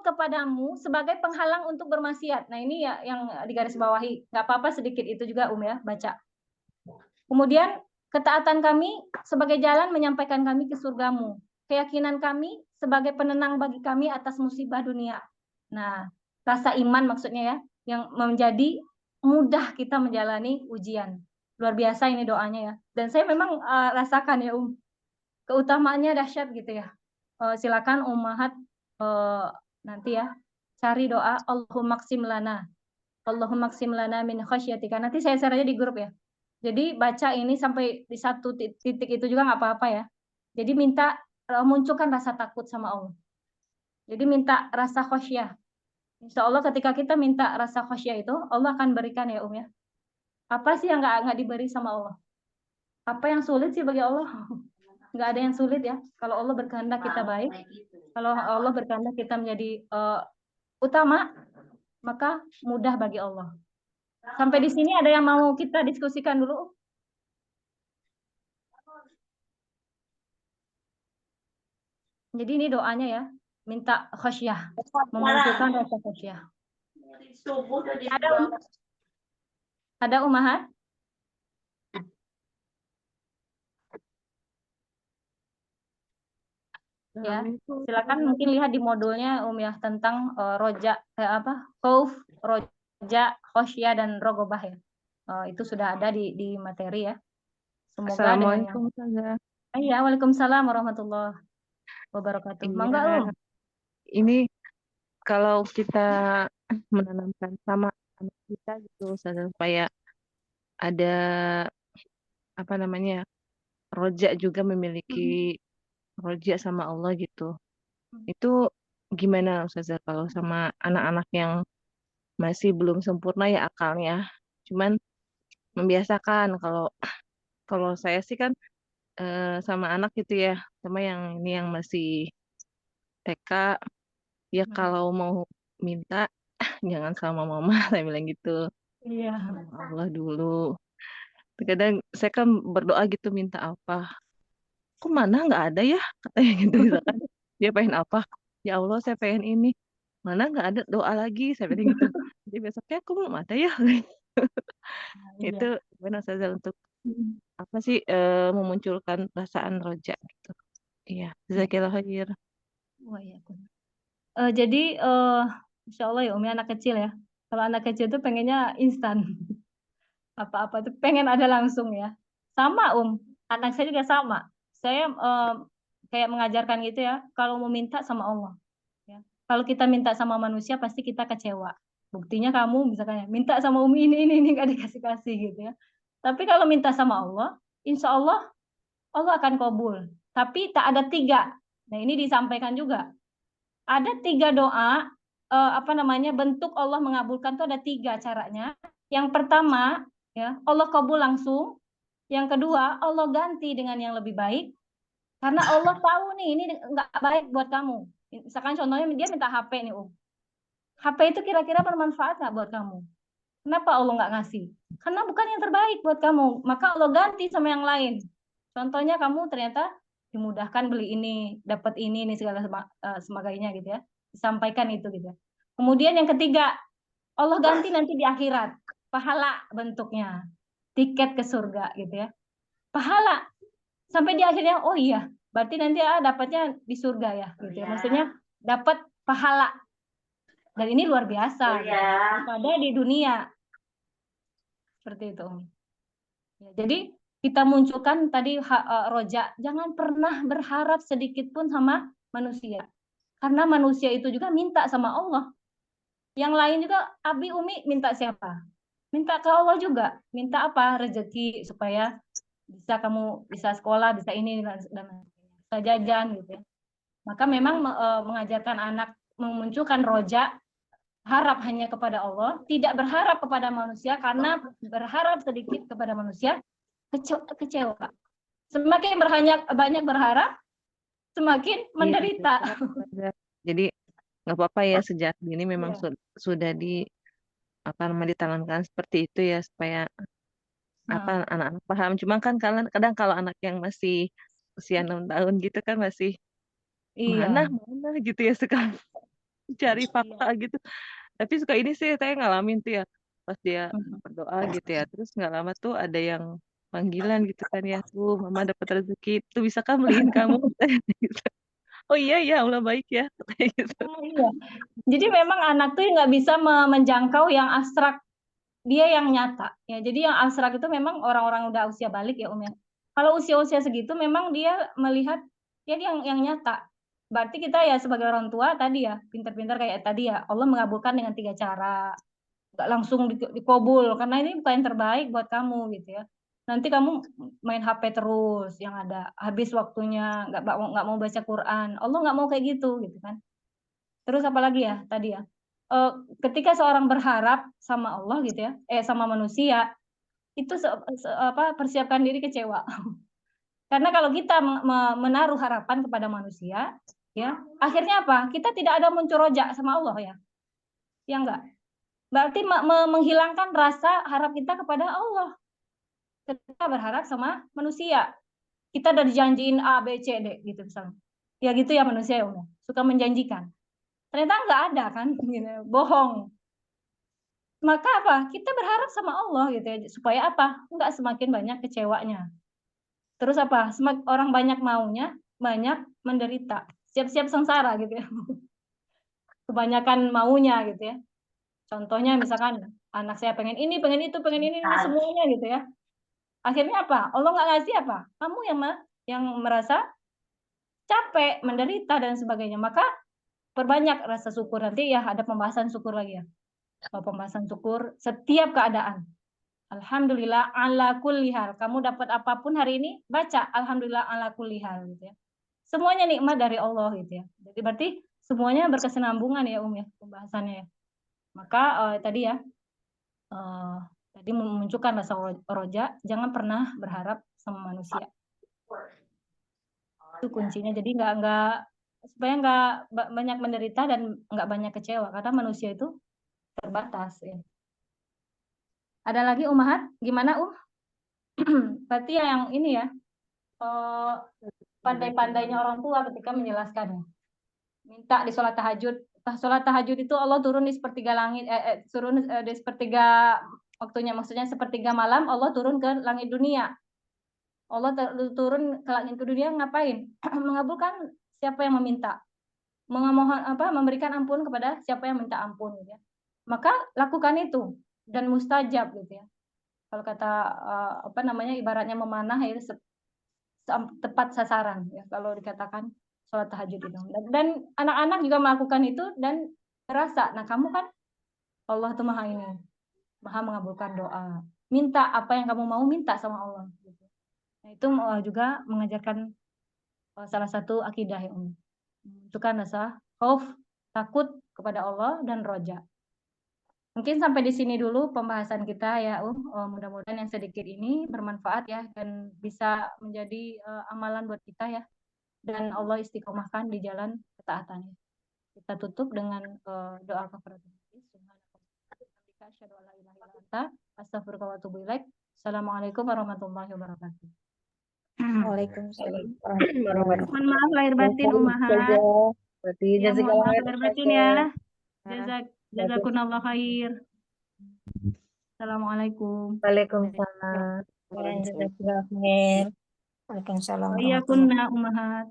kepadamu sebagai penghalang untuk bermaksiat. Nah ini ya yang digarisbawahi. Nggak apa-apa sedikit itu juga ya, baca. Kemudian ketaatan kami sebagai jalan menyampaikan kami ke surgamu. Keyakinan kami sebagai penenang bagi kami atas musibah dunia. Nah, rasa iman maksudnya ya, yang menjadi mudah kita menjalani ujian. luar biasa ini doanya ya. Dan saya memang rasakan ya keutamaannya dahsyat gitu ya. Silakan ummahat nanti ya cari doa Allahumma qsim lana min khasyatika. Nanti saya share aja di grup ya. Jadi baca ini sampai di satu titik itu juga nggak apa-apa ya. Jadi minta munculkan rasa takut sama Allah. Jadi minta rasa khasyah. Insya Allah ketika kita minta rasa khasyah itu, Allah akan berikan ya ya. Apa sih yang nggak diberi sama Allah? Apa yang sulit sih bagi Allah? Nggak ada yang sulit ya. Kalau Allah berkehendak kita baik, kalau Allah berkehendak kita menjadi utama, maka mudah bagi Allah. Sampai di sini ada yang mau kita diskusikan dulu? Jadi ini doanya ya, minta khasyah, memunculkan rasa khasyah. Ada ummahat? Ya, silakan mungkin lihat di modulnya ya tentang roja khauf, roja, khosyah dan rogobah ya. Itu sudah ada di materi ya. Semoga Assalamualaikum Ustazah. Iya, waalaikumsalam warahmatullahi wabarakatuh. Mangga Ini kalau kita menanamkan sama anak kita gitu Ustazah, supaya ada apa namanya roja juga memiliki roja sama Allah gitu. Itu gimana Ustazah kalau sama anak-anak yang masih belum sempurna ya akalnya. Cuman membiasakan kalau saya sih kan sama anak gitu ya, sama yang ini yang masih TK ya kalau mau minta jangan sama mama saya bilang gitu. Iya. Sama Allah dulu. Kadang saya kan berdoa gitu minta apa. Kok mana nggak ada ya katanya gitu misalkan. Dia pengen apa? Ya Allah saya pengen ini. Mana nggak ada doa lagi saya bilang gitu. Jadi besoknya aku belum ada ya. Itu gimana saja untuk apa sih memunculkan perasaan roja gitu. Iya, jazakallah khair. Wah, iya. Jadi Insya Allah ya Umi anak kecil ya. Kalau anak kecil itu pengennya instan. Apa-apa itu pengen ada langsung ya. Sama anak saya juga sama. Saya kayak mengajarkan gitu ya. Kalau mau minta sama Allah. Ya. Kalau kita minta sama manusia pasti kita kecewa. Buktinya kamu misalkan ya, minta sama Umi ini nggak dikasih-kasih gitu ya. Tapi kalau minta sama Allah, insya Allah Allah akan kabul. Tapi tak ada 3. Nah ini disampaikan juga. Ada 3 doa, bentuk Allah mengabulkan itu ada 3 caranya. Yang pertama, ya Allah kabul langsung. Yang kedua, Allah ganti dengan yang lebih baik. Karena Allah tahu nih ini nggak baik buat kamu. Misalkan contohnya dia minta HP nih, HP itu kira-kira bermanfaat nggak buat kamu? Kenapa Allah nggak ngasih? Karena bukan yang terbaik buat kamu. Maka Allah ganti sama yang lain. Contohnya kamu ternyata dimudahkan beli ini, dapat ini segala sebagainya gitu ya. Disampaikan itu gitu ya. Kemudian yang ketiga, Allah ganti nanti di akhirat. Pahala bentuknya. Tiket ke surga gitu ya. Pahala. Sampai di akhirnya, oh iya, berarti nanti dapatnya di surga ya gitu ya. Maksudnya dapat pahala. Dan ini luar biasa. Gitu. Pada di dunia. Seperti itu, Umi. Ya, jadi kita munculkan tadi roja, jangan pernah berharap sedikit pun sama manusia. Karena manusia itu juga minta sama Allah. Yang lain juga, Abi Umi minta siapa? Minta ke Allah juga. Minta apa? Rezeki supaya kamu bisa sekolah, bisa ini dan bisa jajan gitu ya. Maka memang mengajarkan anak memunculkan roja, harap hanya kepada Allah, tidak berharap kepada manusia, karena berharap sedikit kepada manusia kecewa. Semakin banyak berharap, semakin menderita. Jadi nggak apa-apa ya sejak ini memang sudah ditanamkan seperti itu ya supaya anak-anak paham. Cuma kan kadang kalau anak yang masih usia 6 tahun gitu kan masih mana gitu ya suka cari fakta gitu. Tapi suka ini sih saya ngalamin tuh ya pas dia berdoa gitu ya. Terus nggak lama tuh ada yang panggilan gitu kan ya, mama dapat rezeki, tuh bisa kan beliin kamu gitu. Oh iya ya Allah baik ya gitu. Iya. Jadi memang anak tuh nggak bisa menjangkau yang abstrak. dia yang nyata ya. Jadi yang abstrak itu memang orang-orang udah usia balik ya ya. Kalau usia-usia segitu memang dia melihat ya dia yang nyata. Berarti kita ya sebagai orang tua tadi ya pintar-pintar kayak tadi ya Allah mengabulkan dengan 3 cara. Nggak langsung dikobul karena ini bukan yang terbaik buat kamu gitu ya. Nanti kamu main HP terus yang ada habis waktunya nggak mau baca Quran. Allah nggak mau kayak gitu kan. Terus apalagi ya tadi ya, ketika seorang berharap sama Allah gitu ya, sama manusia, itu persiapkan diri kecewa. Karena kalau kita menaruh harapan kepada manusia, ya akhirnya apa? Kita tidak ada muncul rojak sama Allah ya enggak. Berarti menghilangkan rasa harap kita kepada Allah. Kita berharap sama manusia. Kita udah dijanjiin A, B, C, D gitu misalnya. Ya gitu ya manusia ya Allah. Suka menjanjikan. Ternyata nggak ada kan, gitu. Bohong. Maka apa? Kita berharap sama Allah gitu ya, supaya apa? Enggak semakin banyak kecewanya. Terus apa? Orang banyak maunya, banyak menderita. Siap-siap sengsara gitu ya. Kebanyakan maunya gitu ya. Contohnya misalkan anak saya pengen ini, pengen itu, pengen ini semuanya gitu ya. Akhirnya apa? Allah nggak ngasih apa? Kamu yang merasa capek, menderita dan sebagainya. Maka perbanyak rasa syukur. Nanti ya ada pembahasan syukur lagi ya. Pembahasan syukur setiap keadaan. Alhamdulillah ala kulli hal. Kamu dapat apapun hari ini, baca alhamdulillah ala kulli hal gitu ya. Semuanya nikmat dari Allah gitu ya. Jadi berarti semuanya berkesinambungan ya ya pembahasannya ya. Maka tadi ya tadi memunculkan rasa roja, jangan pernah berharap sama manusia. Itu kuncinya. Jadi nggak supaya nggak banyak menderita dan nggak banyak kecewa karena manusia itu terbatas ya. Ada lagi Umahat? Gimana Berarti yang ini ya pandai-pandainya orang tua ketika menjelaskan. Minta di sholat tahajud. Sholat tahajud itu Allah turun di sepertiga langit, turun di sepertiga waktunya, maksudnya sepertiga malam Allah turun ke langit dunia. Allah turun ke langit dunia ngapain? Mengabulkan siapa yang meminta. Memohon memberikan ampun kepada siapa yang minta ampun gitu ya. Maka lakukan itu dan mustajab gitu ya. Kalau kata ibaratnya memanah ya tepat sasaran ya kalau dikatakan sholat tahajud itu. Dan anak-anak juga melakukan itu dan terasa. Nah kamu kan Allah tuh maha ini, maha mengabulkan doa. Minta apa yang kamu mau minta sama Allah. Gitu. Nah itu juga mengajarkan salah satu akidah yang itu kan rasa khauf, takut kepada Allah dan roja. Mungkin sampai di sini dulu pembahasan kita ya, mudah-mudahan yang sedikit ini bermanfaat ya dan bisa menjadi amalan buat kita ya. Dan Allah istiqomahkan di jalan ketaatannya. Kita tutup dengan doa kafaratul majlis. Assalamualaikum warahmatullahi wabarakatuh. Waalaikumsalam Mohon maaf lahir batin Umahat. Ya, mohon maaf lahir batin ya. Jazakunallah khair. Assalamualaikum. Waalaikumsalam. Waalaikumsalam Wa iyakunna Umahat.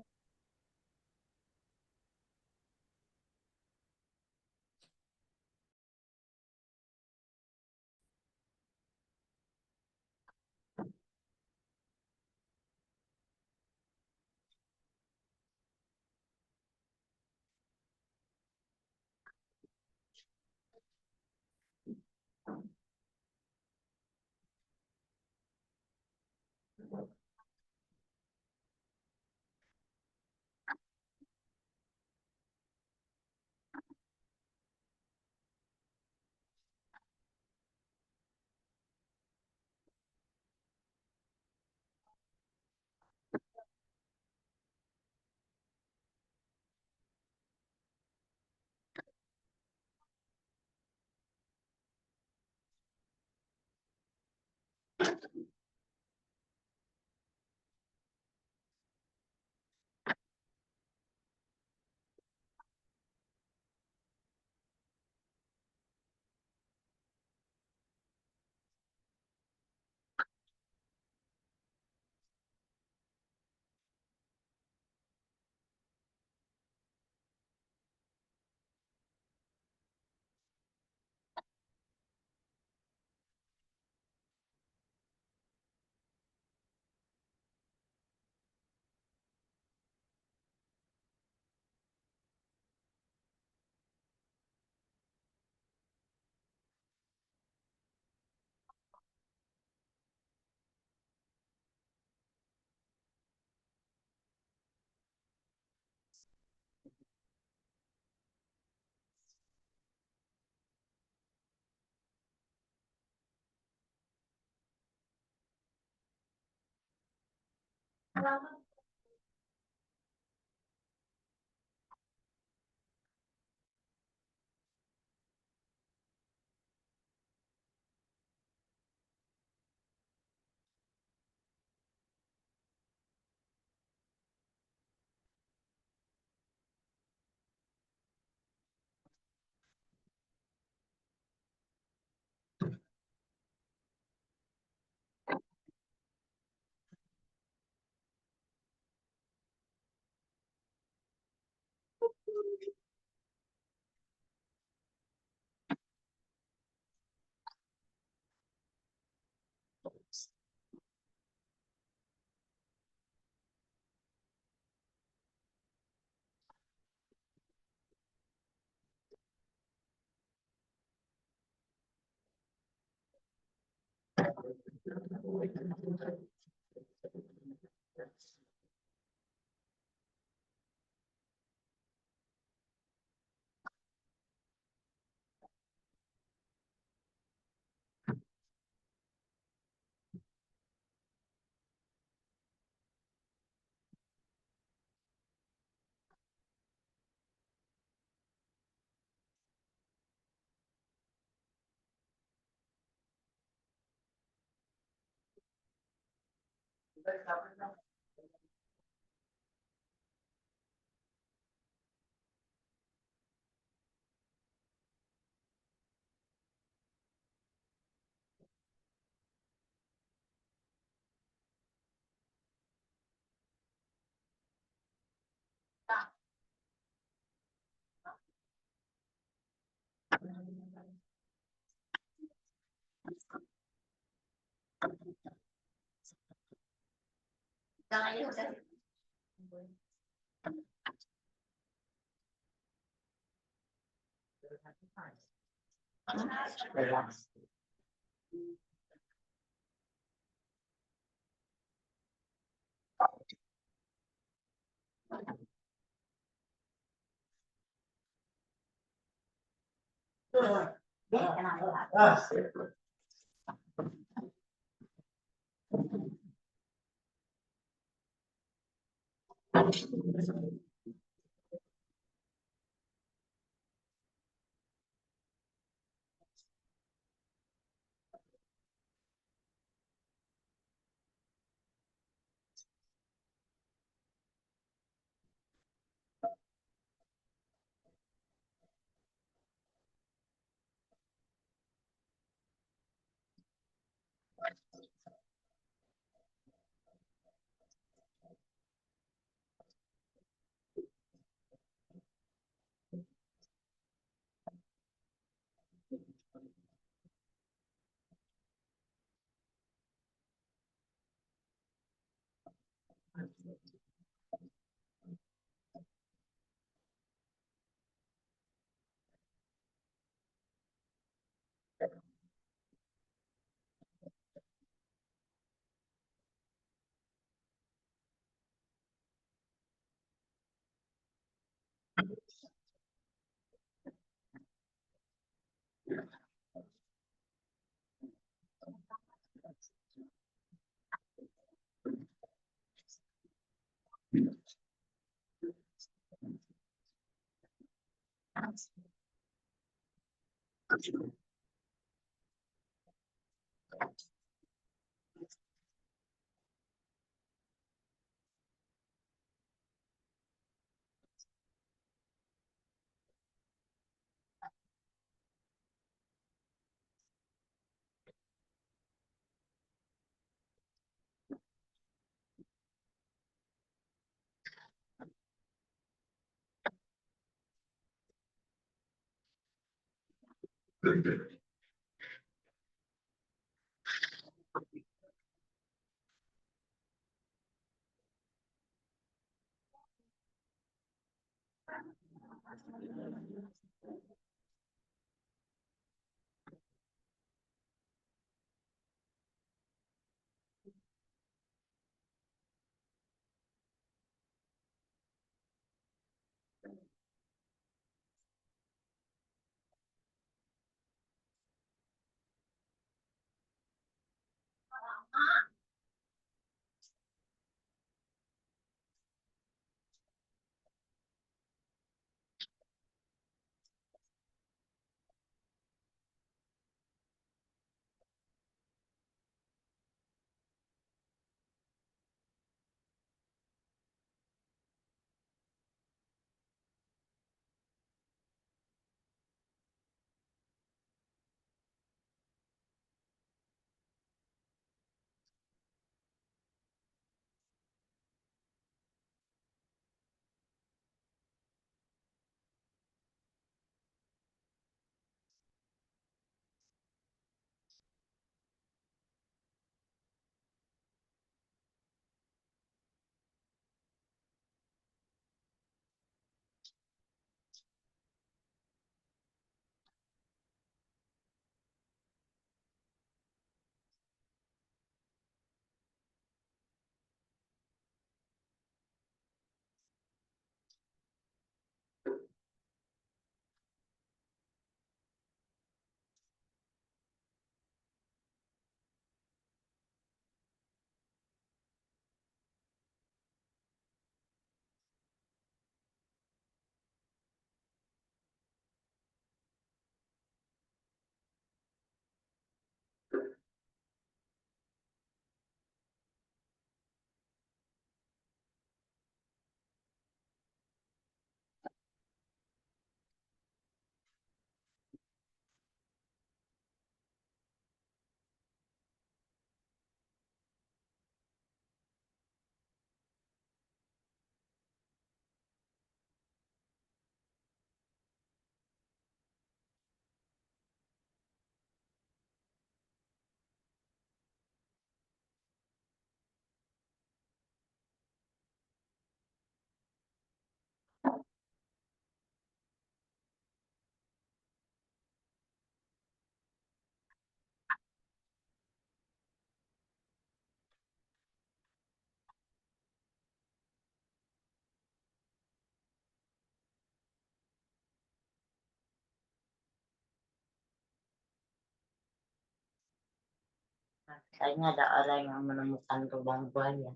Sayangnya ada orang yang menemukan lubang buaya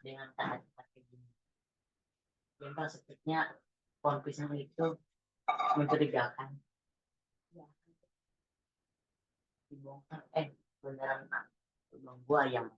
dengan tangan seperti ini. Dan sepertinya pohon pisang itu mencurigakan. Ya, dibongkar, beneran lubang buaya.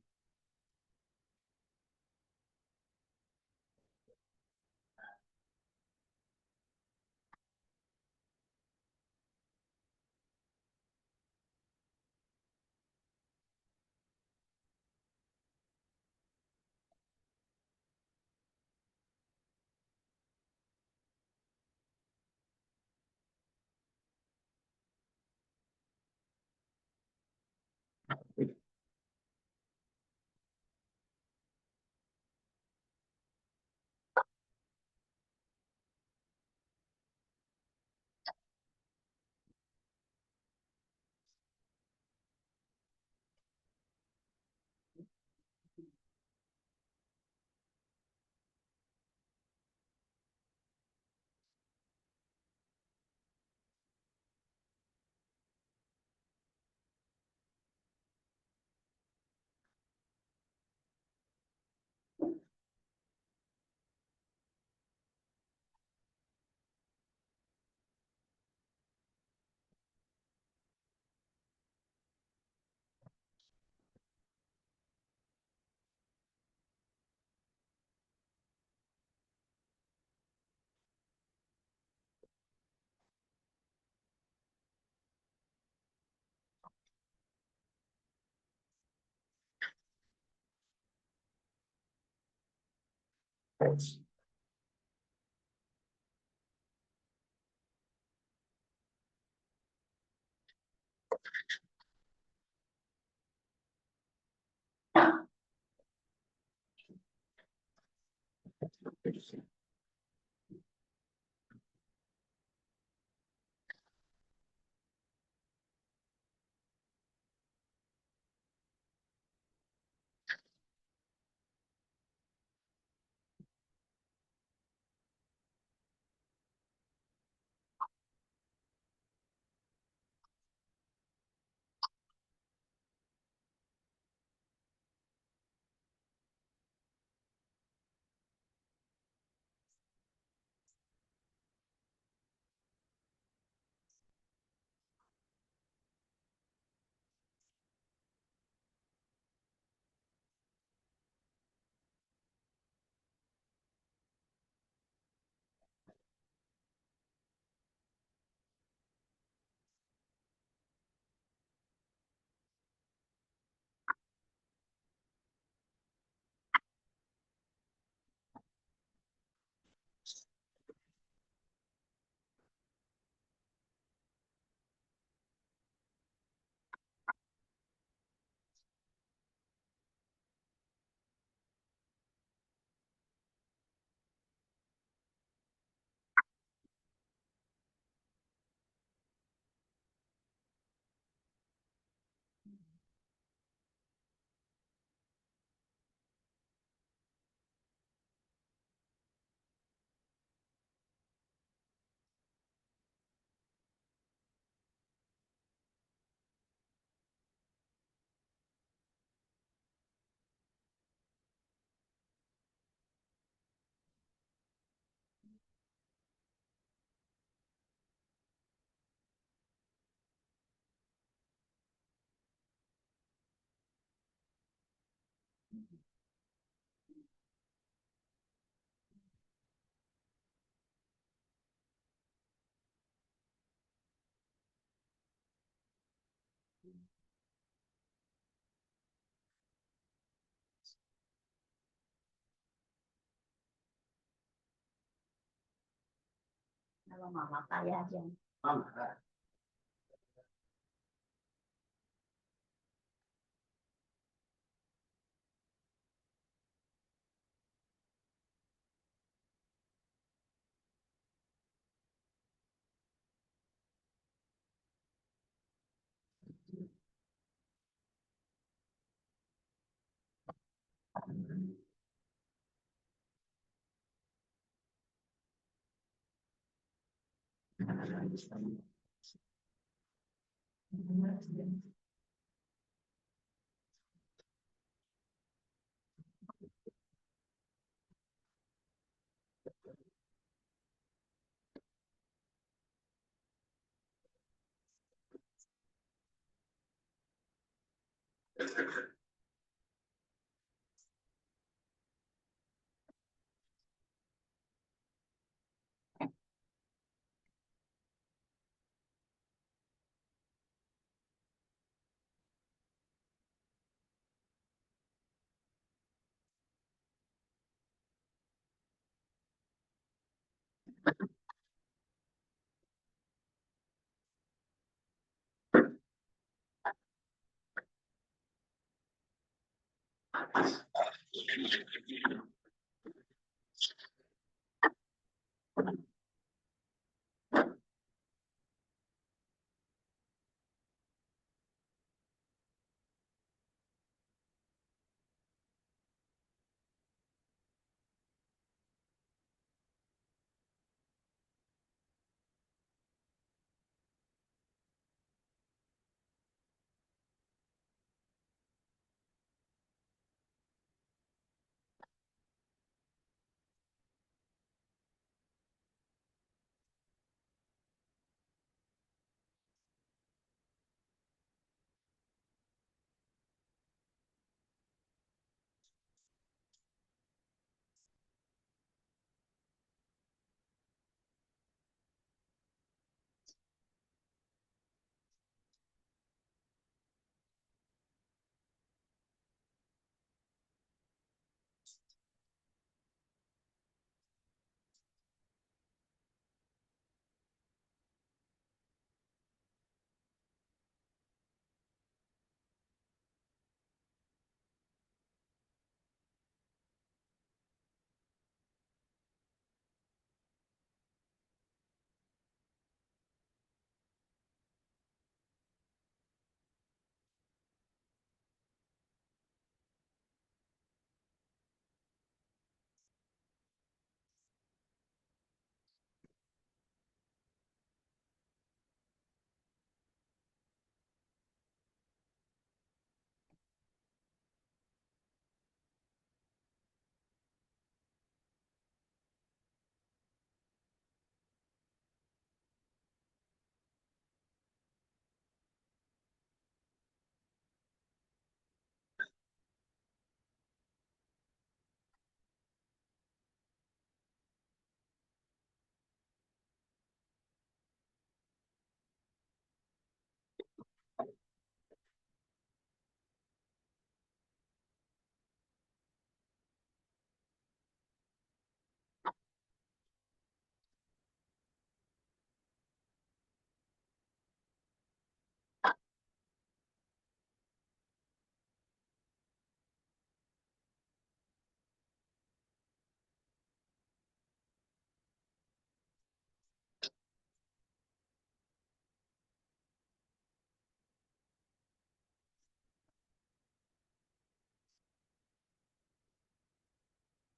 Kalau mama kaya aja. Mama.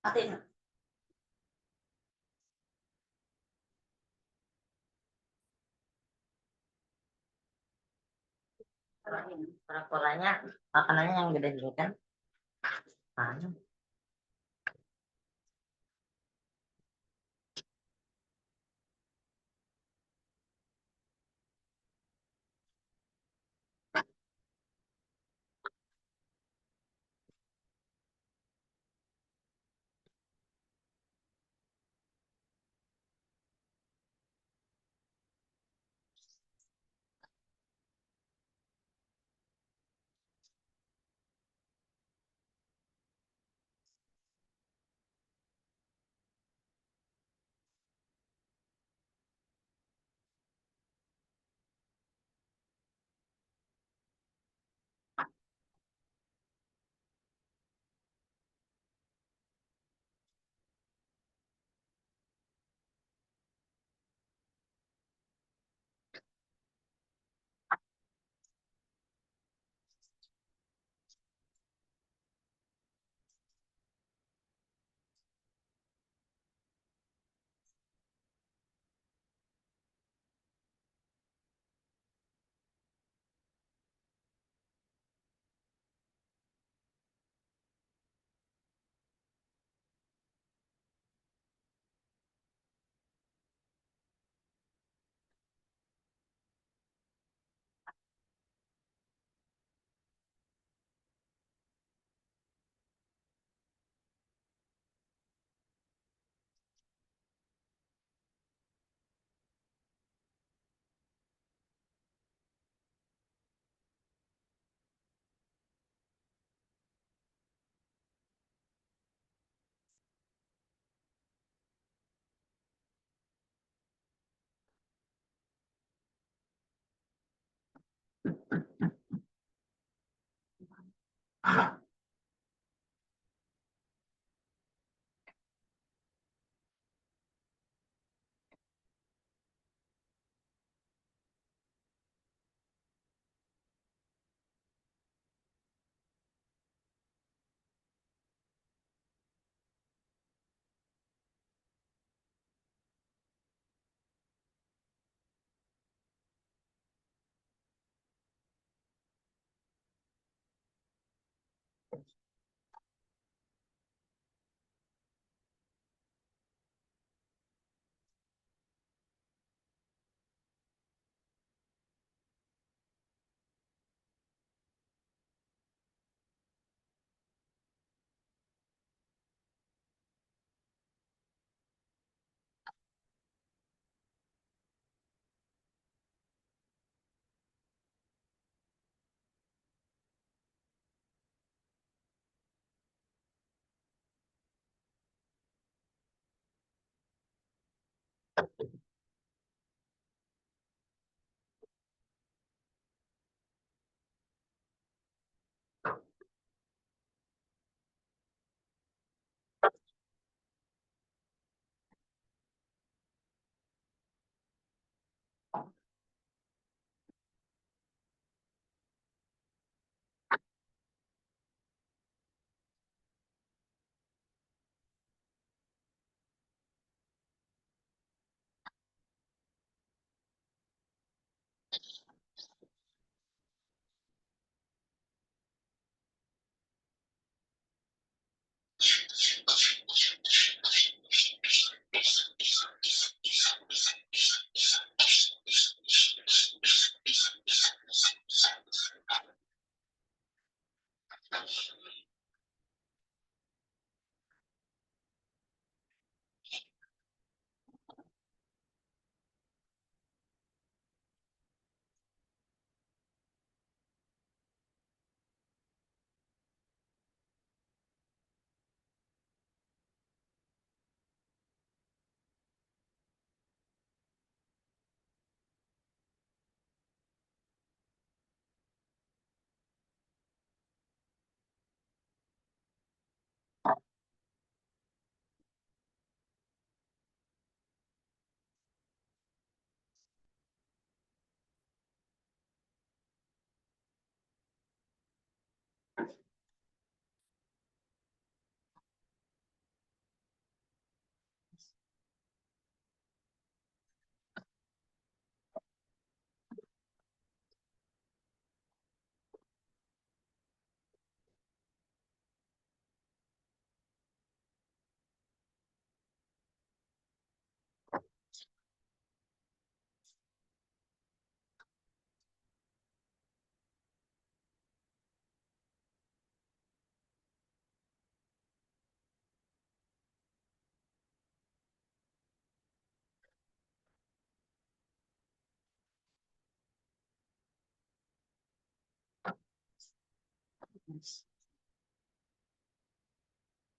Matiin. Polanya makanannya yang gede dulu kan. Nah,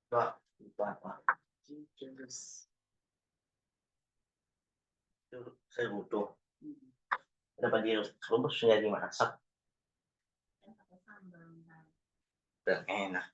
Pak, Bapak. Terus saya butuh. Dapat dia rebus sudah dimasak dan enak.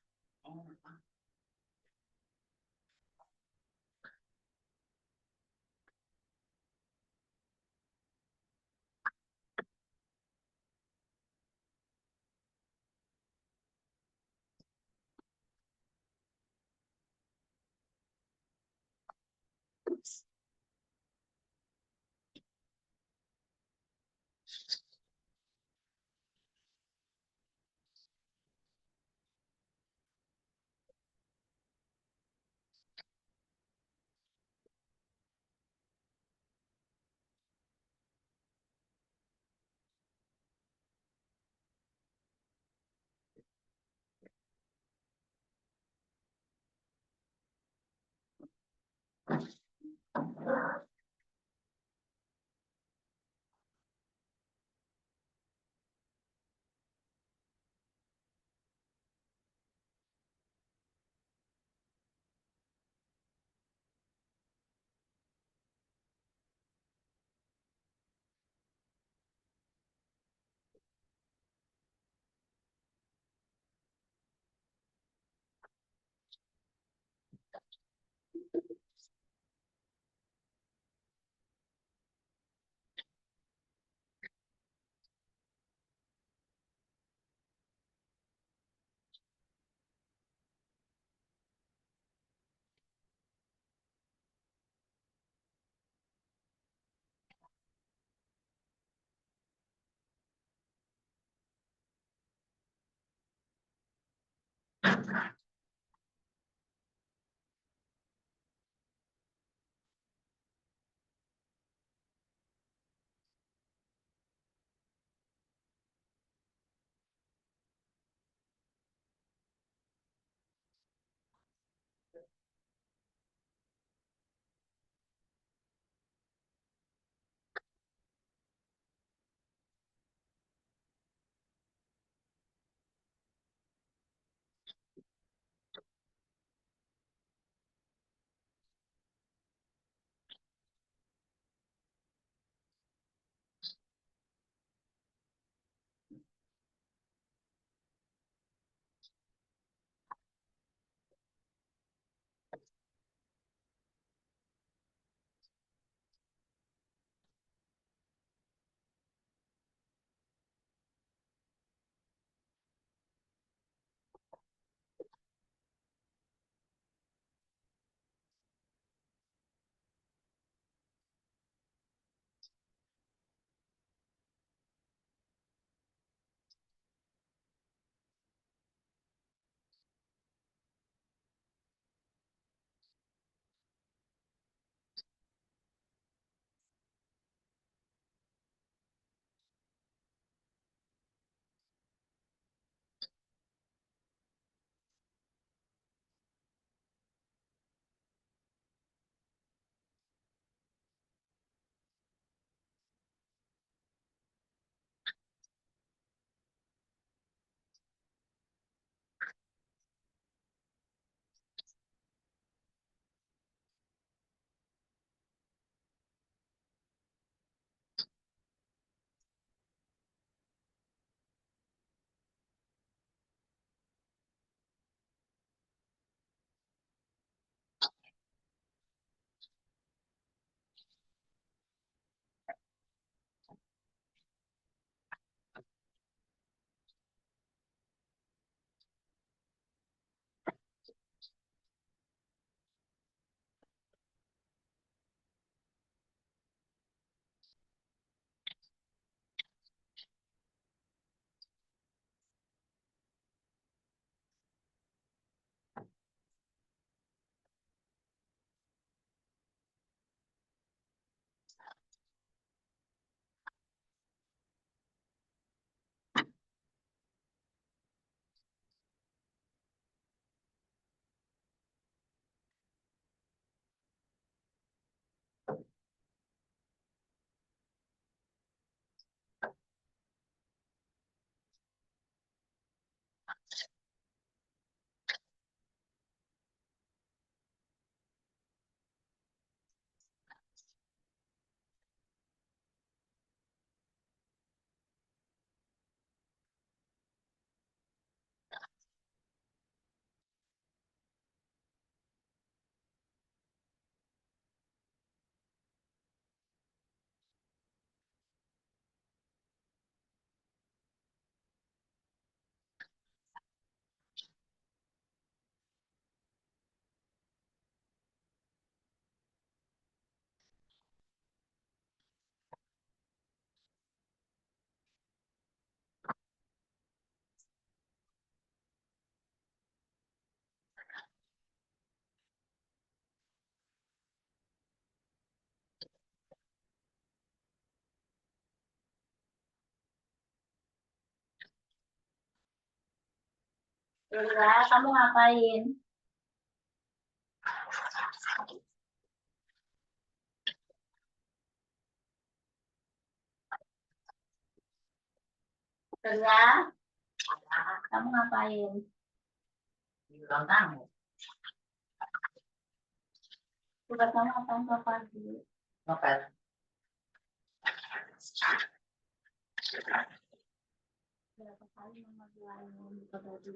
Bella, kamu ngapain? Bella, kamu ngapain? Di ruang tamu. Tugas kamu apa pagi? Ngepel. Berapa kali mama bilang buka baju?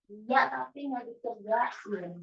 Iya, tapi nggak dikerjain.